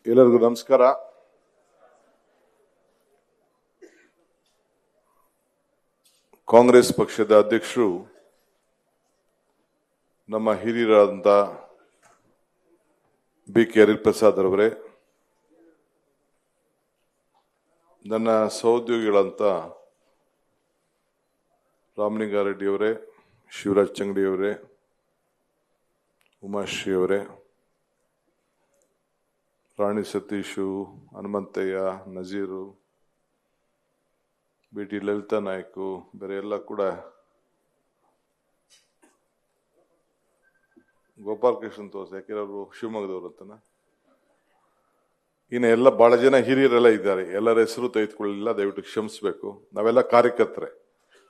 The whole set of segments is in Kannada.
ಎಲ್ಲರಿಗೂ ನಮಸ್ಕಾರ. ಕಾಂಗ್ರೆಸ್ ಪಕ್ಷದ ಅಧ್ಯಕ್ಷರು ನಮ್ಮ ಹಿರಿಯರಾದಂಥ ಬಿ.ಕೆ. ಹರಿಪ್ರಸಾದ್ ಅವರೇ, ನನ್ನ ಸಹೋದ್ಯೋಗಿಗಳಂತ ರಾಮಲಿಂಗಾರೆಡ್ಡಿ ಅವರೇ, ಶಿವರಾಜ್ ಚಂಗಡಿ ಅವರೇ, ಉಮಾಶ್ರೀ ಅವರೇ, ರಾಣಿ ಸತೀಶು, ಹನುಮಂತಯ್ಯ, ನಜೀರು, ಬಿ.ಟಿ. ಲಲಿತಾ ನಾಯ್ಕು, ಬೇರೆ ಎಲ್ಲ ಕೂಡ ಗೋಪಾಲ್ ಕೃಷ್ಣನ್ ತೋರ್ಸ, ಯಾಕೆಂದ್ರೆ ಅವರು ಶಿವಮೊಗ್ಗದವರು ಅಂತನ. ಇನ್ನು ಎಲ್ಲ ಬಹಳ ಜನ ಹಿರಿಯರೆಲ್ಲ ಇದ್ದಾರೆ, ಎಲ್ಲರ ಹೆಸರು ತೆಗೆದುಕೊಳ್ಳಲಿಲ್ಲ, ದಯವಿಟ್ಟು ಕ್ಷಮಿಸಬೇಕು. ನಾವೆಲ್ಲ ಕಾರ್ಯಕರ್ತರೆ.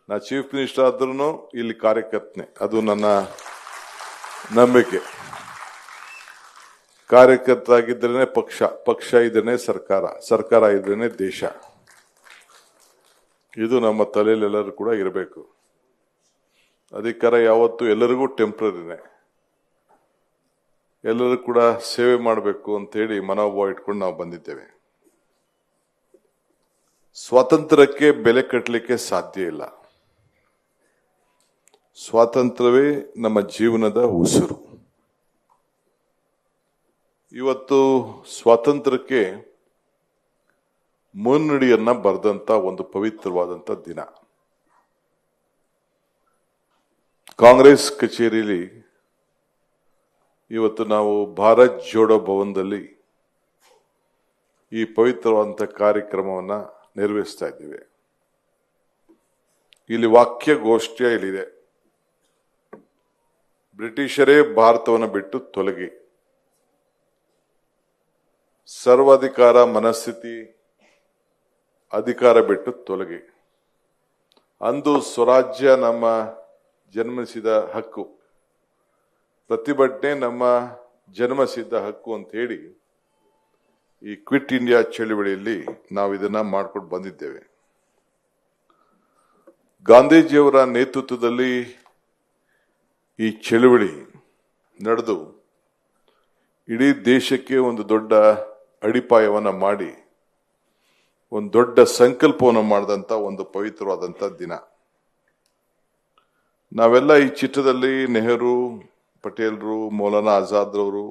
ನಾ ಚೀಫ್ ಮಿನಿಸ್ಟರ್ ಆದ್ರೂ ಇಲ್ಲಿ ಕಾರ್ಯಕರ್ತನೆ, ಅದು ನನ್ನ ನಂಬಿಕೆ. ಕಾರ್ಯಕರ್ತರಾಗಿದ್ರೇನೆ ಪಕ್ಷ, ಪಕ್ಷ ಇದ್ರೇನೆ ಸರ್ಕಾರ, ಸರ್ಕಾರ ಇದ್ರೇನೆ ದೇಶ. ಇದು ನಮ್ಮ ತಲೆಯಲ್ಲಿ ಎಲ್ಲರೂ ಕೂಡ ಇರಬೇಕು. ಅಧಿಕಾರ ಯಾವತ್ತೂ ಎಲ್ಲರಿಗೂ ಟೆಂಪ್ರರಿನೇ, ಎಲ್ಲರೂ ಕೂಡ ಸೇವೆ ಮಾಡಬೇಕು ಅಂತೇಳಿ ಮನೋಭಾವ ಇಟ್ಕೊಂಡು ನಾವು ಬಂದಿದ್ದೇವೆ. ಸ್ವಾತಂತ್ರ್ಯಕ್ಕೆ ಬೆಲೆ ಕಟ್ಟಲಿಕ್ಕೆ ಸಾಧ್ಯ ಇಲ್ಲ. ಸ್ವಾತಂತ್ರ್ಯವೇ ನಮ್ಮ ಜೀವನದ ಉಸಿರು. ಇವತ್ತು ಸ್ವಾತಂತ್ರ್ಯಕ್ಕೆ ಮುನ್ನುಡಿಯನ್ನ ಬರೆದಂತ ಒಂದು ಪವಿತ್ರವಾದಂತ ದಿನ. ಕಾಂಗ್ರೆಸ್ ಕಚೇರಿಯಲ್ಲಿ ಇವತ್ತು ನಾವು ಭಾರತ್ ಜೋಡೋ ಭವನದಲ್ಲಿ ಈ ಪವಿತ್ರವಾದಂತ ಕಾರ್ಯಕ್ರಮವನ್ನ ನಿರ್ವಹಿಸ್ತಾ ಇದ್ದೇವೆ. ಇಲ್ಲಿ ವಾಕ್ಯಗೋಷ್ಠಿಯ ಇಲ್ಲಿದೆ: ಬ್ರಿಟಿಷರೇ ಭಾರತವನ್ನು ಬಿಟ್ಟು ತೊಲಗಿ, ಸರ್ವಾಧಿಕಾರ ಮನಸ್ಥಿತಿ, ಅಧಿಕಾರ ಬಿಟ್ಟು ತೊಲಗಿ. ಅಂದು ಸ್ವರಾಜ್ಯ ನಮ್ಮ ಜನ್ಮಿಸಿದ ಹಕ್ಕು, ಪ್ರತಿಭಟನೆ ನಮ್ಮ ಜನ್ಮಸಿದ್ಧ ಹಕ್ಕು ಅಂತ ಹೇಳಿ ಈ ಕ್ವಿಟ್ ಇಂಡಿಯಾ ಚಳವಳಿಯಲ್ಲಿ ನಾವು ಇದನ್ನ ಮಾಡ್ಕೊಂಡು ಬಂದಿದ್ದೇವೆ. ಗಾಂಧೀಜಿಯವರ ನೇತೃತ್ವದಲ್ಲಿ ಈ ಚಳವಳಿ ನಡೆದು ಇಡೀ ದೇಶಕ್ಕೆ ಒಂದು ದೊಡ್ಡ ಅಡಿಪಾಯವನ್ನ ಮಾಡಿ ಒಂದು ದೊಡ್ಡ ಸಂಕಲ್ಪವನ್ನು ಮಾಡಿದಂತ ಒಂದು ಪವಿತ್ರವಾದಂತ ದಿನ. ನಾವೆಲ್ಲ ಈ ಚಿತ್ರದಲ್ಲಿ ನೆಹರು, ಪಟೇಲ್ರು, ಮೌಲಾನಾ ಆಜಾದ್ರವರು,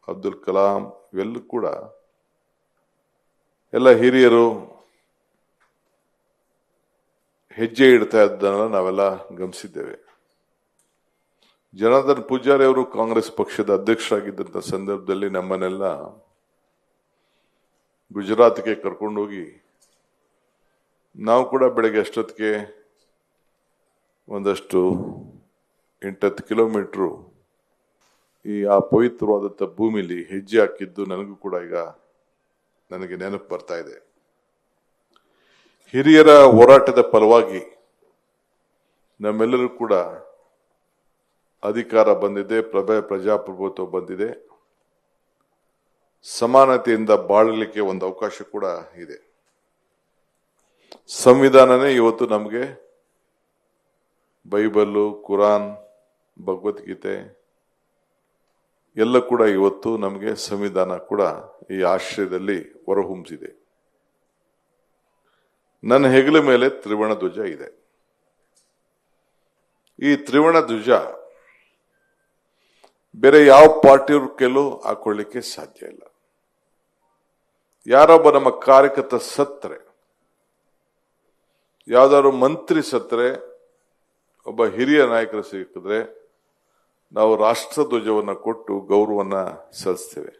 ಅಬ್ದುಲ್ ಕಲಾಂ ಇವೆಲ್ಲೂ ಕೂಡ ಎಲ್ಲ ಹಿರಿಯರು ಹೆಜ್ಜೆ ಇಡ್ತಾ ಇದ್ದನ್ನ ನಾವೆಲ್ಲ ಗಮನಿಸಿದ್ದೇವೆ. ಜನಾರ್ದನ್ ಪೂಜಾರಿ ಅವರು ಕಾಂಗ್ರೆಸ್ ಪಕ್ಷದ ಅಧ್ಯಕ್ಷರಾಗಿದ್ದಂಥ ಸಂದರ್ಭದಲ್ಲಿ ನಮ್ಮನ್ನೆಲ್ಲ ಗುಜರಾತ್ಗೆ ಕರ್ಕೊಂಡೋಗಿ ನಾವು ಕೂಡ ಬೆಳಗ್ಗೆ ಅಷ್ಟೊತ್ತಿಗೆ ಒಂದಷ್ಟು 8-10 ಕಿಲೋಮೀಟರ್ ಆ ಪವಿತ್ರವಾದಂಥ ಭೂಮಿಲಿ ಹೆಜ್ಜೆ ಹಾಕಿದ್ದು ನನಗೂ ಕೂಡ ಈಗ ನನಗೆ ನೆನಪು ಬರ್ತಾ ಇದೆ. ಹಿರಿಯರ ಹೋರಾಟದ ಫಲವಾಗಿ ನಮ್ಮೆಲ್ಲರೂ ಕೂಡ ಅಧಿಕಾರ ಬಂದಿದೆ, ಪ್ರಜಾಪ್ರಭುತ್ವ ಬಂದಿದೆ, ಸಮಾನತೆಯಿಂದ ಬಾಳಲಿಕ್ಕೆ ಒಂದು ಅವಕಾಶ ಕೂಡ ಇದೆ. ಸಂವಿಧಾನನೇ ಇವತ್ತು ನಮಗೆ ಬೈಬಲ್ಲು, ಕುರಾನ್, ಭಗವದ್ಗೀತೆ ಎಲ್ಲ ಕೂಡ ಇವತ್ತು ನಮಗೆ ಸಂವಿಧಾನ ಕೂಡ ಈ ಆಶ್ರಯದಲ್ಲಿ ಹೊರಹೊಮ್ಮಿಸಿದೆ. ನನ್ನ ಹೆಗಲ ಮೇಲೆ ತ್ರಿವರ್ಣ ಧ್ವಜ ಇದೆ. ಈ ತ್ರಿವರ್ಣ ಧ್ವಜ ಬೇರೆ ಯಾವ ಪಾರ್ಟಿಯವ್ರ ಕೆಲವು ಹಾಕೊಳ್ಳಿಕ್ಕೆ ಸಾಧ್ಯ ಇಲ್ಲ. ಯಾರೊಬ್ಬ ನಮ್ಮ ಕಾರ್ಯಕರ್ತ ಸತ್ತರೆ, ಯಾವ್ದಾದ್ರು ಮಂತ್ರಿ ಸತ್ತರೆ, ಒಬ್ಬ ಹಿರಿಯ ನಾಯಕರು ಸಿಕ್ಕಿದ್ರೆ ನಾವು ರಾಷ್ಟ್ರ ಧ್ವಜವನ್ನ ಕೊಟ್ಟು ಗೌರವನ್ನ ಸಲ್ಲಿಸ್ತೇವೆ.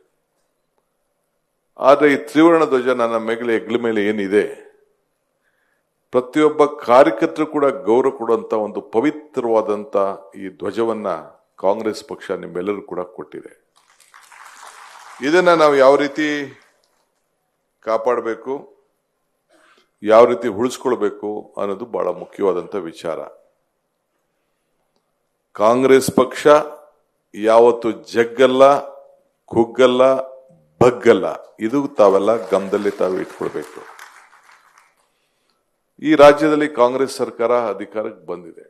ಆದ್ರೆ ಈ ತ್ರಿವರ್ಣ ಧ್ವಜ ನನ್ನ ಹೆಗಲ ಮೇಲೆ ಏನಿದೆ, ಪ್ರತಿಯೊಬ್ಬ ಕಾರ್ಯಕರ್ತರು ಕೂಡ ಗೌರವ ಕೊಡುವಂತ ಒಂದು ಪವಿತ್ರವಾದಂತ ಈ ಧ್ವಜವನ್ನ ಕಾಂಗ್ರೆಸ್ ಪಕ್ಷ ನಿಮ್ಮೆಲ್ಲರೂ ಕೂಡ ಕೊಟ್ಟಿದೆ. ಇದನ್ನ ನಾವು ಯಾವ ರೀತಿ ಕಾಪಾಡಬೇಕು, ಯಾವ ರೀತಿ ಉಳಿಸ್ಕೊಳ್ಬೇಕು ಅನ್ನೋದು ಬಹಳ ಮುಖ್ಯವಾದಂತ ವಿಚಾರ. ಕಾಂಗ್ರೆಸ್ ಪಕ್ಷ ಯಾವತ್ತು ಜಗ್ಗಲ್ಲ, ಕುಗ್ಗಲ್ಲ, ಬಗ್ಗಲ್ಲ. ಇದು ತಾವೆಲ್ಲ ಗಮನದಲ್ಲಿ ತಾವು ಇಟ್ಕೊಳ್ಬೇಕು. ಈ ರಾಜ್ಯದಲ್ಲಿ ಕಾಂಗ್ರೆಸ್ ಸರ್ಕಾರ ಅಧಿಕಾರಕ್ಕೆ ಬಂದಿದೆ.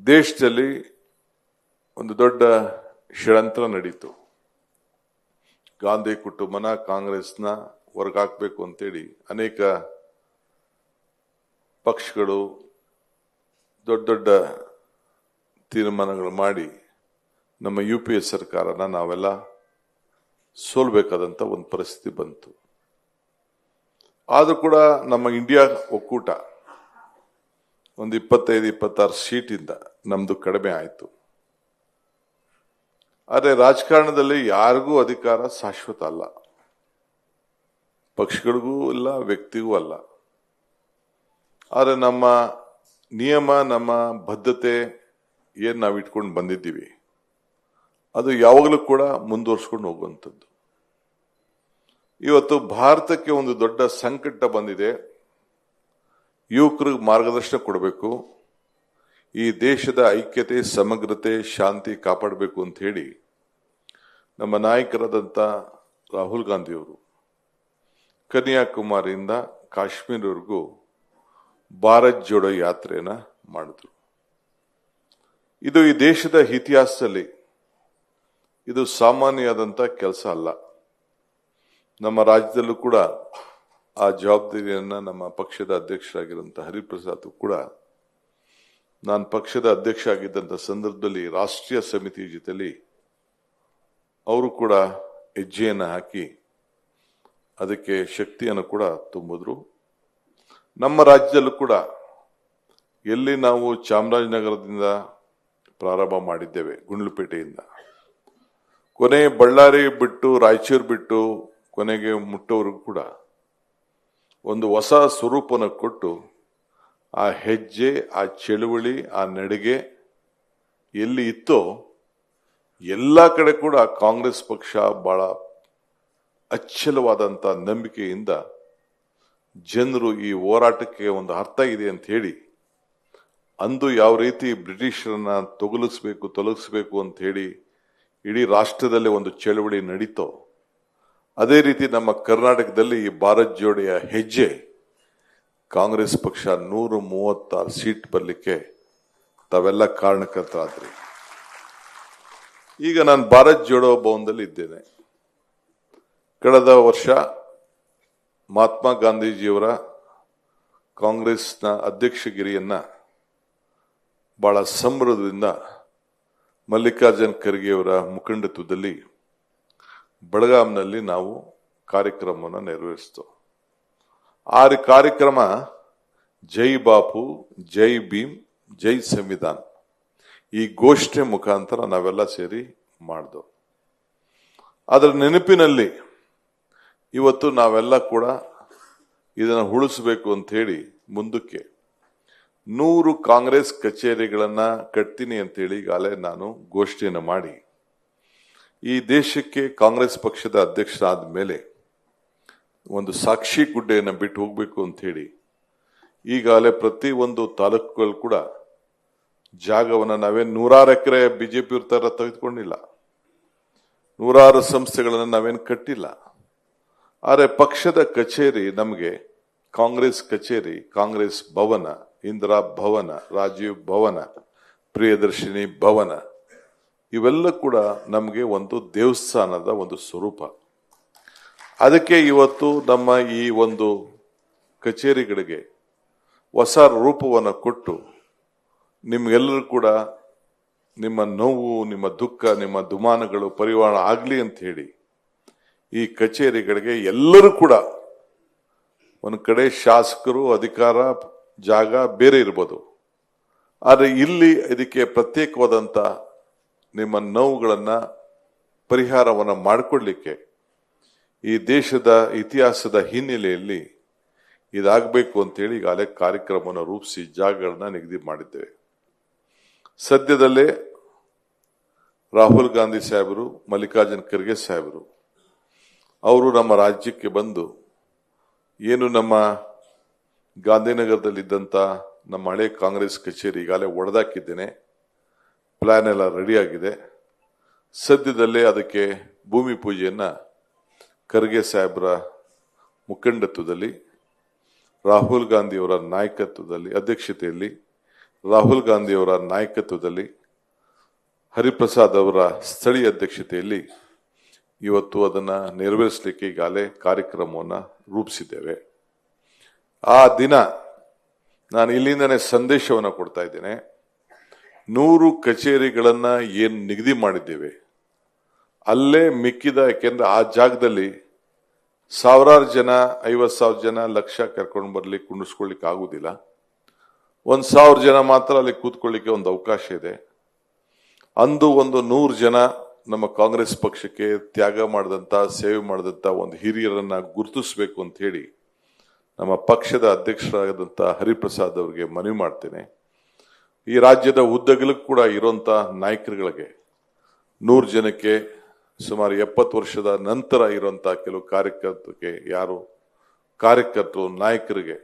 ದೇಶದಲ್ಲಿ ಒಂದು ದೊಡ್ಡ ಷಡ್ಯಂತ್ರ ನಡೀತು. ಗಾಂಧಿ ಕುಟುಂಬನ ಕಾಂಗ್ರೆಸ್ನ ಹೊರಗಾಕ್ಬೇಕು ಅಂತೇಳಿ ಅನೇಕ ಪಕ್ಷಗಳು ದೊಡ್ಡ ದೊಡ್ಡ ತೀರ್ಮಾನಗಳು ಮಾಡಿ ನಮ್ಮ UPA ಸರ್ಕಾರನ ನಾವೆಲ್ಲ ಸೋಲ್ಬೇಕಾದಂತ ಒಂದು ಪರಿಸ್ಥಿತಿ ಬಂತು. ಆದ್ರೂ ಕೂಡ ನಮ್ಮ ಇಂಡಿಯಾ ಒಕ್ಕೂಟ ಒಂದು 25-26 ಸೀಟಿಂದ ನಮ್ದು ಕಡಿಮೆ ಆಯಿತು. ಆದರೆ ರಾಜಕಾರಣದಲ್ಲಿ ಯಾರಿಗೂ ಅಧಿಕಾರ ಶಾಶ್ವತ ಅಲ್ಲ, ಪಕ್ಷಗಳಿಗೂ ಇಲ್ಲ, ವ್ಯಕ್ತಿಗೂ ಅಲ್ಲ. ಆದರೆ ನಮ್ಮ ನಿಯಮ, ನಮ್ಮ ಬದ್ಧತೆ ಏನ್ ನಾವು ಇಟ್ಕೊಂಡು ಬಂದಿದ್ದೀವಿ ಅದು ಯಾವಾಗಲೂ ಕೂಡ ಮುಂದುವರ್ಸ್ಕೊಂಡು ಹೋಗುವಂಥದ್ದು. ಇವತ್ತು ಭಾರತಕ್ಕೆ ಒಂದು ದೊಡ್ಡ ಸಂಕಟ ಬಂದಿದೆ. ಯುವಕರಿಗೆ ಮಾರ್ಗದರ್ಶನ ಕೊಡಬೇಕು, ಈ ದೇಶದ ಐಕ್ಯತೆ, ಸಮಗ್ರತೆ, ಶಾಂತಿ ಕಾಪಾಡಬೇಕು ಅಂತ ಹೇಳಿ ನಮ್ಮ ನಾಯಕರಾದಂಥ ರಾಹುಲ್ ಗಾಂಧಿಯವರು ಕನ್ಯಾಕುಮಾರಿಯಿಂದ ಕಾಶ್ಮೀರವರೆಗೂ ಭಾರತ್ ಜೋಡೋ ಯಾತ್ರೆಯನ್ನ ಮಾಡಿದ್ರು. ಇದು ಈ ದೇಶದ ಇತಿಹಾಸದಲ್ಲಿ ಇದು ಸಾಮಾನ್ಯವಾದಂಥ ಕೆಲಸ ಅಲ್ಲ. ನಮ್ಮ ರಾಜ್ಯದಲ್ಲೂ ಕೂಡ ಆ ಜವಾಬ್ದಾರಿಯನ್ನ ನಮ್ಮ ಪಕ್ಷದ ಅಧ್ಯಕ್ಷರಾಗಿರುವಂಥ ಹರಿಪ್ರಸಾದ್ ಕೂಡ, ನಾನು ಪಕ್ಷದ ಅಧ್ಯಕ್ಷ ಆಗಿದ್ದಂಥ ಸಂದರ್ಭದಲ್ಲಿ ರಾಷ್ಟ್ರೀಯ ಸಮಿತಿ ಜೊತೆಲಿ ಅವರು ಕೂಡ ಹೆಜ್ಜೆಯನ್ನು ಹಾಕಿ ಅದಕ್ಕೆ ಶಕ್ತಿಯನ್ನು ಕೂಡ ತುಂಬಿದ್ರು. ನಮ್ಮ ರಾಜ್ಯದಲ್ಲೂ ಕೂಡ ಎಲ್ಲಿ ನಾವು ಚಾಮರಾಜನಗರದಿಂದ ಪ್ರಾರಂಭ ಮಾಡಿದ್ದೇವೆ, ಗುಂಡ್ಲುಪೇಟೆಯಿಂದ ಕೊನೆ ಬಳ್ಳಾರಿ ಬಿಟ್ಟು ರಾಯಚೂರು ಬಿಟ್ಟು ಕೊನೆಗೆ ಮುಟ್ಟೋವರೆಗೂ ಕೂಡ ಒಂದು ಹೊಸ ಸ್ವರೂಪನ ಕೊಟ್ಟು ಆ ಹೆಜ್ಜೆ, ಆ ಚಳುವಳಿ, ಆ ನಡಿಗೆ ಎಲ್ಲಿ ಇತ್ತೋ ಎಲ್ಲ ಕಡೆ ಕೂಡ ಕಾಂಗ್ರೆಸ್ ಪಕ್ಷ ಬಹಳ ಅಚ್ಚಲವಾದಂತ ನಂಬಿಕೆಯಿಂದ ಜನರು ಈ ಹೋರಾಟಕ್ಕೆ ಒಂದು ಅರ್ಥ ಇದೆ ಅಂತ ಹೇಳಿ, ಅಂದು ಯಾವ ರೀತಿ ಬ್ರಿಟಿಷರನ್ನ ತೊಲಗಿಸ್ಬೇಕು ಅಂತ ಹೇಳಿ ಇಡೀ ರಾಷ್ಟ್ರದಲ್ಲೇ ಒಂದು ಚಳವಳಿ ನಡೀತೋ, ಅದೇ ರೀತಿ ನಮ್ಮ ಕರ್ನಾಟಕದಲ್ಲಿ ಈ ಭಾರತ್ ಜೋಡಿಯ ಹೆಜ್ಜೆ ಕಾಂಗ್ರೆಸ್ ಪಕ್ಷ 136 ಸೀಟ್ ಬರಲಿಕ್ಕೆ ತಾವೆಲ್ಲ ಕಾರಣಕರ್ತರಾದ್ರಿ. ಈಗ ನಾನು ಭಾರತ್ ಜೋಡೋ ಭವನದಲ್ಲಿ ಇದ್ದೇನೆ. ಕಳೆದ ವರ್ಷ ಮಹಾತ್ಮ ಗಾಂಧೀಜಿಯವರ ಕಾಂಗ್ರೆಸ್ನ ಅಧ್ಯಕ್ಷಗಿರಿಯನ್ನ ಬಹಳ ಸಂಭ್ರಮದಿಂದ ಮಲ್ಲಿಕಾರ್ಜುನ್ ಖರ್ಗೆಯವರ ಮುಖಂಡತ್ವದಲ್ಲಿ ಬೆಳಗಾಂನಲ್ಲಿ ನಾವು ಕಾರ್ಯಕ್ರಮವನ್ನು ನೆರವೇರಿಸಿತು. ಆ ಕಾರ್ಯಕ್ರಮ ಜೈ ಬಾಪು, ಜೈ ಭೀಮ್, ಜೈ ಸಂವಿಧಾನ ಈ ಘೋಷಣೆ ಮುಖಾಂತರ ನಾವೆಲ್ಲ ಸೇರಿ ಮಾಡಿದೆವು. ಅದರ ನೆನಪಿನಲ್ಲಿ ಇವತ್ತು ನಾವೆಲ್ಲ ಕೂಡ ಇದನ್ನು ಉಳಿಸಬೇಕು ಅಂತ ಹೇಳಿ ಮುಂದಕ್ಕೆ 100 ಕಾಂಗ್ರೆಸ್ ಕಚೇರಿಗಳನ್ನ ಕಟ್ತೀನಿ ಅಂತ ಹೇಳಿ ಈಗಾಗಲೇ ನಾನು ಘೋಷಣೆಯನ್ನು ಮಾಡಿ, ಈ ದೇಶಕ್ಕೆ ಕಾಂಗ್ರೆಸ್ ಪಕ್ಷದ ಅಧ್ಯಕ್ಷರಾದ ಮೇಲೆ ಒಂದು ಸಾಕ್ಷಿ ಗುಡ್ಡೆಯನ್ನು ಬಿಟ್ಟು ಹೋಗ್ಬೇಕು ಅಂತ ಹೇಳಿ ಈಗಾಗಲೇ ಪ್ರತಿ ಒಂದು ತಾಲೂಕುಗಳು ಕೂಡ ಜಾಗವನ್ನು ನಾವೇನು 100 ಎಕರೆ ಬಿಜೆಪಿ ತರ ತೆಗೆದುಕೊಂಡಿಲ್ಲ, 100 ಸಂಸ್ಥೆಗಳನ್ನು ನಾವೇನು ಕಟ್ಟಿಲ್ಲ. ಆದರೆ ಪಕ್ಷದ ಕಚೇರಿ ನಮಗೆ ಕಾಂಗ್ರೆಸ್ ಕಚೇರಿ, ಕಾಂಗ್ರೆಸ್ ಭವನ, ಇಂದಿರಾ ಭವನ, ರಾಜೀವ್ ಭವನ, ಪ್ರಿಯದರ್ಶಿನಿ ಭವನ ಇವೆಲ್ಲ ಕೂಡ ನಮಗೆ ಒಂದು ದೇವಸ್ಥಾನದ ಒಂದು ಸ್ವರೂಪ. ಅದಕ್ಕೆ ಇವತ್ತು ನಮ್ಮ ಈ ಒಂದು ಕಚೇರಿಗಳಿಗೆ ಹೊಸ ರೂಪವನ್ನು ಕೊಟ್ಟು ನಿಮ್ಗೆಲ್ಲರೂ ಕೂಡ ನಿಮ್ಮ ನೋವು, ನಿಮ್ಮ ದುಃಖ, ನಿಮ್ಮ ದುಮಾನಗಳು ಪರಿಹಾರ ಆಗ್ಲಿ ಅಂತ ಹೇಳಿ ಈ ಕಚೇರಿಗಳಿಗೆ ಎಲ್ಲರೂ ಕೂಡ, ಒಂದು ಕಡೆ ಶಾಸಕರು, ಅಧಿಕಾರ, ಜಾಗ ಬೇರೆ ಇರ್ಬೋದು, ಆದರೆ ಇಲ್ಲಿ ಇದಕ್ಕೆ ಪ್ರತ್ಯೇಕವಾದಂತ ನಿಮ್ಮ ನೋವುಗಳನ್ನ ಪರಿಹಾರವನ್ನ ಮಾಡಿಕೊಡ್ಲಿಕ್ಕೆ ಈ ದೇಶದ ಇತಿಹಾಸದ ಹಿನ್ನೆಲೆಯಲ್ಲಿ ಇದಾಗಬೇಕು ಅಂತೇಳಿ ಈಗಾಗಲೇ ಕಾರ್ಯಕ್ರಮವನ್ನು ರೂಪಿಸಿ ಜಾಗಗಳನ್ನ ನಿಗದಿ ಮಾಡಿದ್ದೇವೆ. ಸದ್ಯದಲ್ಲೇ ರಾಹುಲ್ ಗಾಂಧಿ ಸಾಹೇಬರು, ಮಲ್ಲಿಕಾರ್ಜುನ್ ಖರ್ಗೆ ಸಾಹೇಬರು ಅವರು ನಮ್ಮ ರಾಜ್ಯಕ್ಕೆ ಬಂದು ಏನು ನಮ್ಮ ಗಾಂಧಿನಗರದಲ್ಲಿದ್ದಂಥ ನಮ್ಮ ಹಳೆ ಕಾಂಗ್ರೆಸ್ ಕಚೇರಿ ಈಗಾಗಲೇ ಒಡೆದಾಕಿದ್ದೇನೆ, ಪ್ಲಾನ್ ಎಲ್ಲ ರೆಡಿಯಾಗಿದೆ. ಸದ್ಯದಲ್ಲೇ ಅದಕ್ಕೆ ಭೂಮಿ ಪೂಜೆಯನ್ನ ಖರ್ಗೆ ಸಾಹೇಬರ ಮುಖಂಡತ್ವದಲ್ಲಿ, ರಾಹುಲ್ ಗಾಂಧಿಯವರ ನಾಯಕತ್ವದಲ್ಲಿ, ಅಧ್ಯಕ್ಷತೆಯಲ್ಲಿ ರಾಹುಲ್ ಗಾಂಧಿಯವರ ನಾಯಕತ್ವದಲ್ಲಿ, ಹರಿಪ್ರಸಾದ್ ಅವರ ಸ್ಥಳೀಯ ಅಧ್ಯಕ್ಷತೆಯಲ್ಲಿ ಇವತ್ತು ಅದನ್ನ ನೆರವೇರಿಸಲಿಕ್ಕೆ ಈಗಾಗಲೇ ಕಾರ್ಯಕ್ರಮವನ್ನು ರೂಪಿಸಿದ್ದೇವೆ. ಆ ದಿನ ನಾನು ಇಲ್ಲಿಂದನೇ ಸಂದೇಶವನ್ನು ಕೊಡ್ತಾ ಇದ್ದೇನೆ. 100 ಕಚೇರಿಗಳನ್ನ ಏನು ನಿಗದಿ ಮಾಡಿದ್ದೇವೆ ಅಲ್ಲೇ ಮಿಕ್ಕಿದ, ಯಾಕೆಂದ್ರೆ ಆ ಜಾಗದಲ್ಲಿ ಸಾವಿರಾರು ಜನ, 50,000 ಜನ, ಲಕ್ಷ ಕರ್ಕೊಂಡು ಬರ್ಲಿಕ್ಕೆ ಕುಂಡಿಸ್ಕೊಳ್ಳಿಕ್ಕೆ ಆಗುದಿಲ್ಲ. 1,000 ಜನ ಮಾತ್ರ ಅಲ್ಲಿ ಕೂತ್ಕೊಳ್ಳಿಕ್ಕೆ ಒಂದು ಅವಕಾಶ ಇದೆ. ಅಂದು ಒಂದು 100 ಜನ ನಮ್ಮ ಕಾಂಗ್ರೆಸ್ ಪಕ್ಷಕ್ಕೆ ತ್ಯಾಗ ಮಾಡಿದಂತ, ಸೇವೆ ಮಾಡಿದಂತ ಒಂದು ಹಿರಿಯರನ್ನ ಗುರುತಿಸಬೇಕು ಅಂತ ಹೇಳಿ ನಮ್ಮ ಪಕ್ಷದ ಅಧ್ಯಕ್ಷರಾದಂತ ಹರಿಪ್ರಸಾದ್ ಅವರಿಗೆ ಮನವಿ ಮಾಡ್ತೇನೆ. ಈ ರಾಜ್ಯದ ಉದ್ದಗಲಕ್ಕೂ ಕೂಡ ಇರುವಂತ ನಾಯಕರುಗಳಿಗೆ 100 ಜನಕ್ಕೆ ಸುಮಾರು 70 ವರ್ಷದ ನಂತರ ಇರುವಂತಹ ಕೆಲವು ಕಾರ್ಯಕರ್ತರು ನಾಯಕರಿಗೆ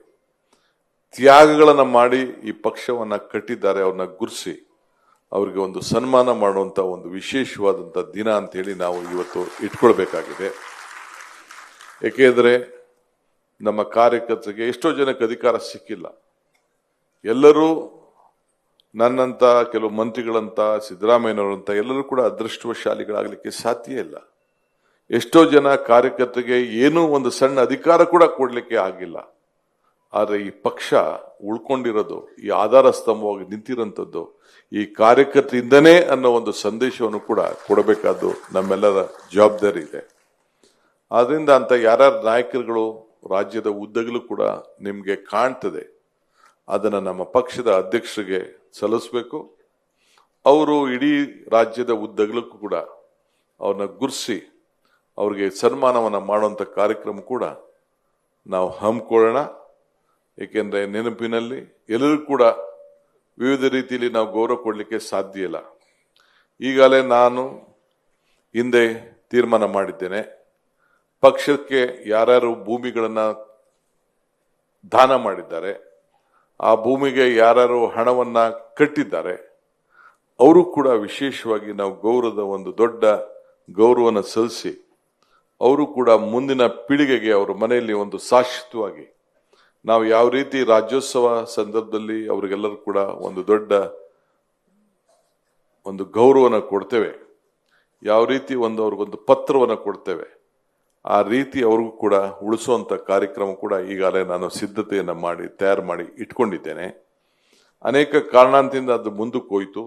ತ್ಯಾಗಗಳನ್ನ ಮಾಡಿ ಈ ಪಕ್ಷವನ್ನ ಕಟ್ಟಿದ್ದಾರೆ, ಅವ್ರನ್ನ ಗುರುಸಿ ಅವರಿಗೆ ಒಂದು ಸನ್ಮಾನ ಮಾಡುವಂತ ಒಂದು ವಿಶೇಷವಾದಂತ ದಿನ ಅಂತ ಹೇಳಿ ನಾವು ಇವತ್ತು ಇಟ್ಕೊಳ್ಬೇಕಾಗಿದೆ. ಏಕೆಂದ್ರೆ ನಮ್ಮ ಕಾರ್ಯಕರ್ತರಿಗೆ ಎಷ್ಟೋ ಜನಕ್ಕೆ ಅಧಿಕಾರ ಸಿಕ್ಕಿಲ್ಲ. ಎಲ್ಲರೂ ನನ್ನಂತ, ಕೆಲವು ಮಂತ್ರಿಗಳಂತ, ಸಿದ್ದರಾಮಯ್ಯನವರಂತ ಎಲ್ಲರೂ ಕೂಡ ಅದೃಷ್ಟವಶಾಲಿಗಳಾಗಲಿಕ್ಕೆ ಸಾಧ್ಯ ಇಲ್ಲ. ಎಷ್ಟೋ ಜನ ಕಾರ್ಯಕರ್ತರಿಗೆ ಏನೂ ಒಂದು ಸಣ್ಣ ಅಧಿಕಾರ ಕೂಡ ಕೊಡ್ಲಿಕ್ಕೆ ಆಗಿಲ್ಲ. ಆದ್ರೆ ಈ ಪಕ್ಷ ಉಳ್ಕೊಂಡಿರೋದು, ಈ ಆಧಾರ ಸ್ತಂಭವಾಗಿ ನಿಂತಿರೋಂಥದ್ದು ಈ ಕಾರ್ಯಕರ್ತರಿಂದನೇ ಅನ್ನೋ ಒಂದು ಸಂದೇಶವನ್ನು ಕೂಡ ಕೊಡಬೇಕಾದ್ದು ನಮ್ಮೆಲ್ಲರ ಜವಾಬ್ದಾರಿ ಇದೆ. ಆದ್ರಿಂದ ಅಂತ ಯಾರ್ಯಾರ ನಾಯಕರುಗಳು ರಾಜ್ಯದ ಉದ್ದಗಲೂ ಕೂಡ ನಿಮ್ಗೆ ಕಾಣ್ತದೆ, ಅದನ್ನ ನಮ್ಮ ಪಕ್ಷದ ಅಧ್ಯಕ್ಷರಿಗೆ ಸಲ್ಲಿಸಬೇಕು. ಅವರು ಇಡೀ ರಾಜ್ಯದ ಉದ್ದಗಲಕ್ಕೂ ಕೂಡ ಅವ್ರನ್ನ ಗುರುಸಿ ಅವ್ರಿಗೆ ಸನ್ಮಾನವನ್ನ ಮಾಡುವಂತ ಕಾರ್ಯಕ್ರಮ ಕೂಡ ನಾವು ಹಮ್ಮಿಕೊಳ್ಳೋಣ. ಏಕೆಂದ್ರೆ ನೆನಪಿನಲ್ಲಿ ಎಲ್ಲರೂ ಕೂಡ ವಿವಿಧ ರೀತಿಯಲ್ಲಿ ನಾವು ಗೌರವ ಕೊಡ್ಲಿಕ್ಕೆ ಸಾಧ್ಯ ಇಲ್ಲ. ಈಗಾಗಲೇ ನಾನು ಹಿಂದೆ ತೀರ್ಮಾನ ಮಾಡಿದ್ದೇನೆ, ಪಕ್ಷಕ್ಕೆ ಯಾರ್ಯಾರು ಭೂಮಿಗಳನ್ನ ದಾನ ಮಾಡಿದ್ದಾರೆ, ಆ ಭೂಮಿಗೆ ಯಾರ್ಯಾರು ಹಣವನ್ನ ಕಟ್ಟಿದ್ದಾರೆ, ಅವರು ಕೂಡ ವಿಶೇಷವಾಗಿ ನಾವು ಗೌರವದ ಒಂದು ದೊಡ್ಡ ಗೌರವನ ಸಲ್ಲಿಸಿ ಅವರು ಕೂಡ ಮುಂದಿನ ಪೀಳಿಗೆಗೆ ಅವರ ಮನೆಯಲ್ಲಿ ಒಂದು ಶಾಶ್ವತವಾಗಿ ನಾವು ಯಾವ ರೀತಿ ರಾಜ್ಯೋತ್ಸವ ಸಂದರ್ಭದಲ್ಲಿ ಅವರಿಗೆಲ್ಲರೂ ಕೂಡ ಒಂದು ದೊಡ್ಡ ಒಂದು ಗೌರವನ ಕೊಡ್ತೇವೆ, ಯಾವ ರೀತಿ ಅವ್ರಿಗೊಂದು ಪತ್ರವನ್ನ ಕೊಡ್ತೇವೆ, ಆ ರೀತಿ ಅವ್ರಿಗೂ ಕೂಡ ಉಳಿಸುವಂತ ಕಾರ್ಯಕ್ರಮ ಕೂಡ ಈಗಾಗಲೇ ನಾನು ಸಿದ್ಧತೆಯನ್ನ ಮಾಡಿ ತಯಾರು ಮಾಡಿ ಇಟ್ಕೊಂಡಿದ್ದೇನೆ. ಅನೇಕ ಕಾರಣಾಂತರಿಂದ ಅದು ಮುಂದಕ್ಕೆ ಹೋಯ್ತು.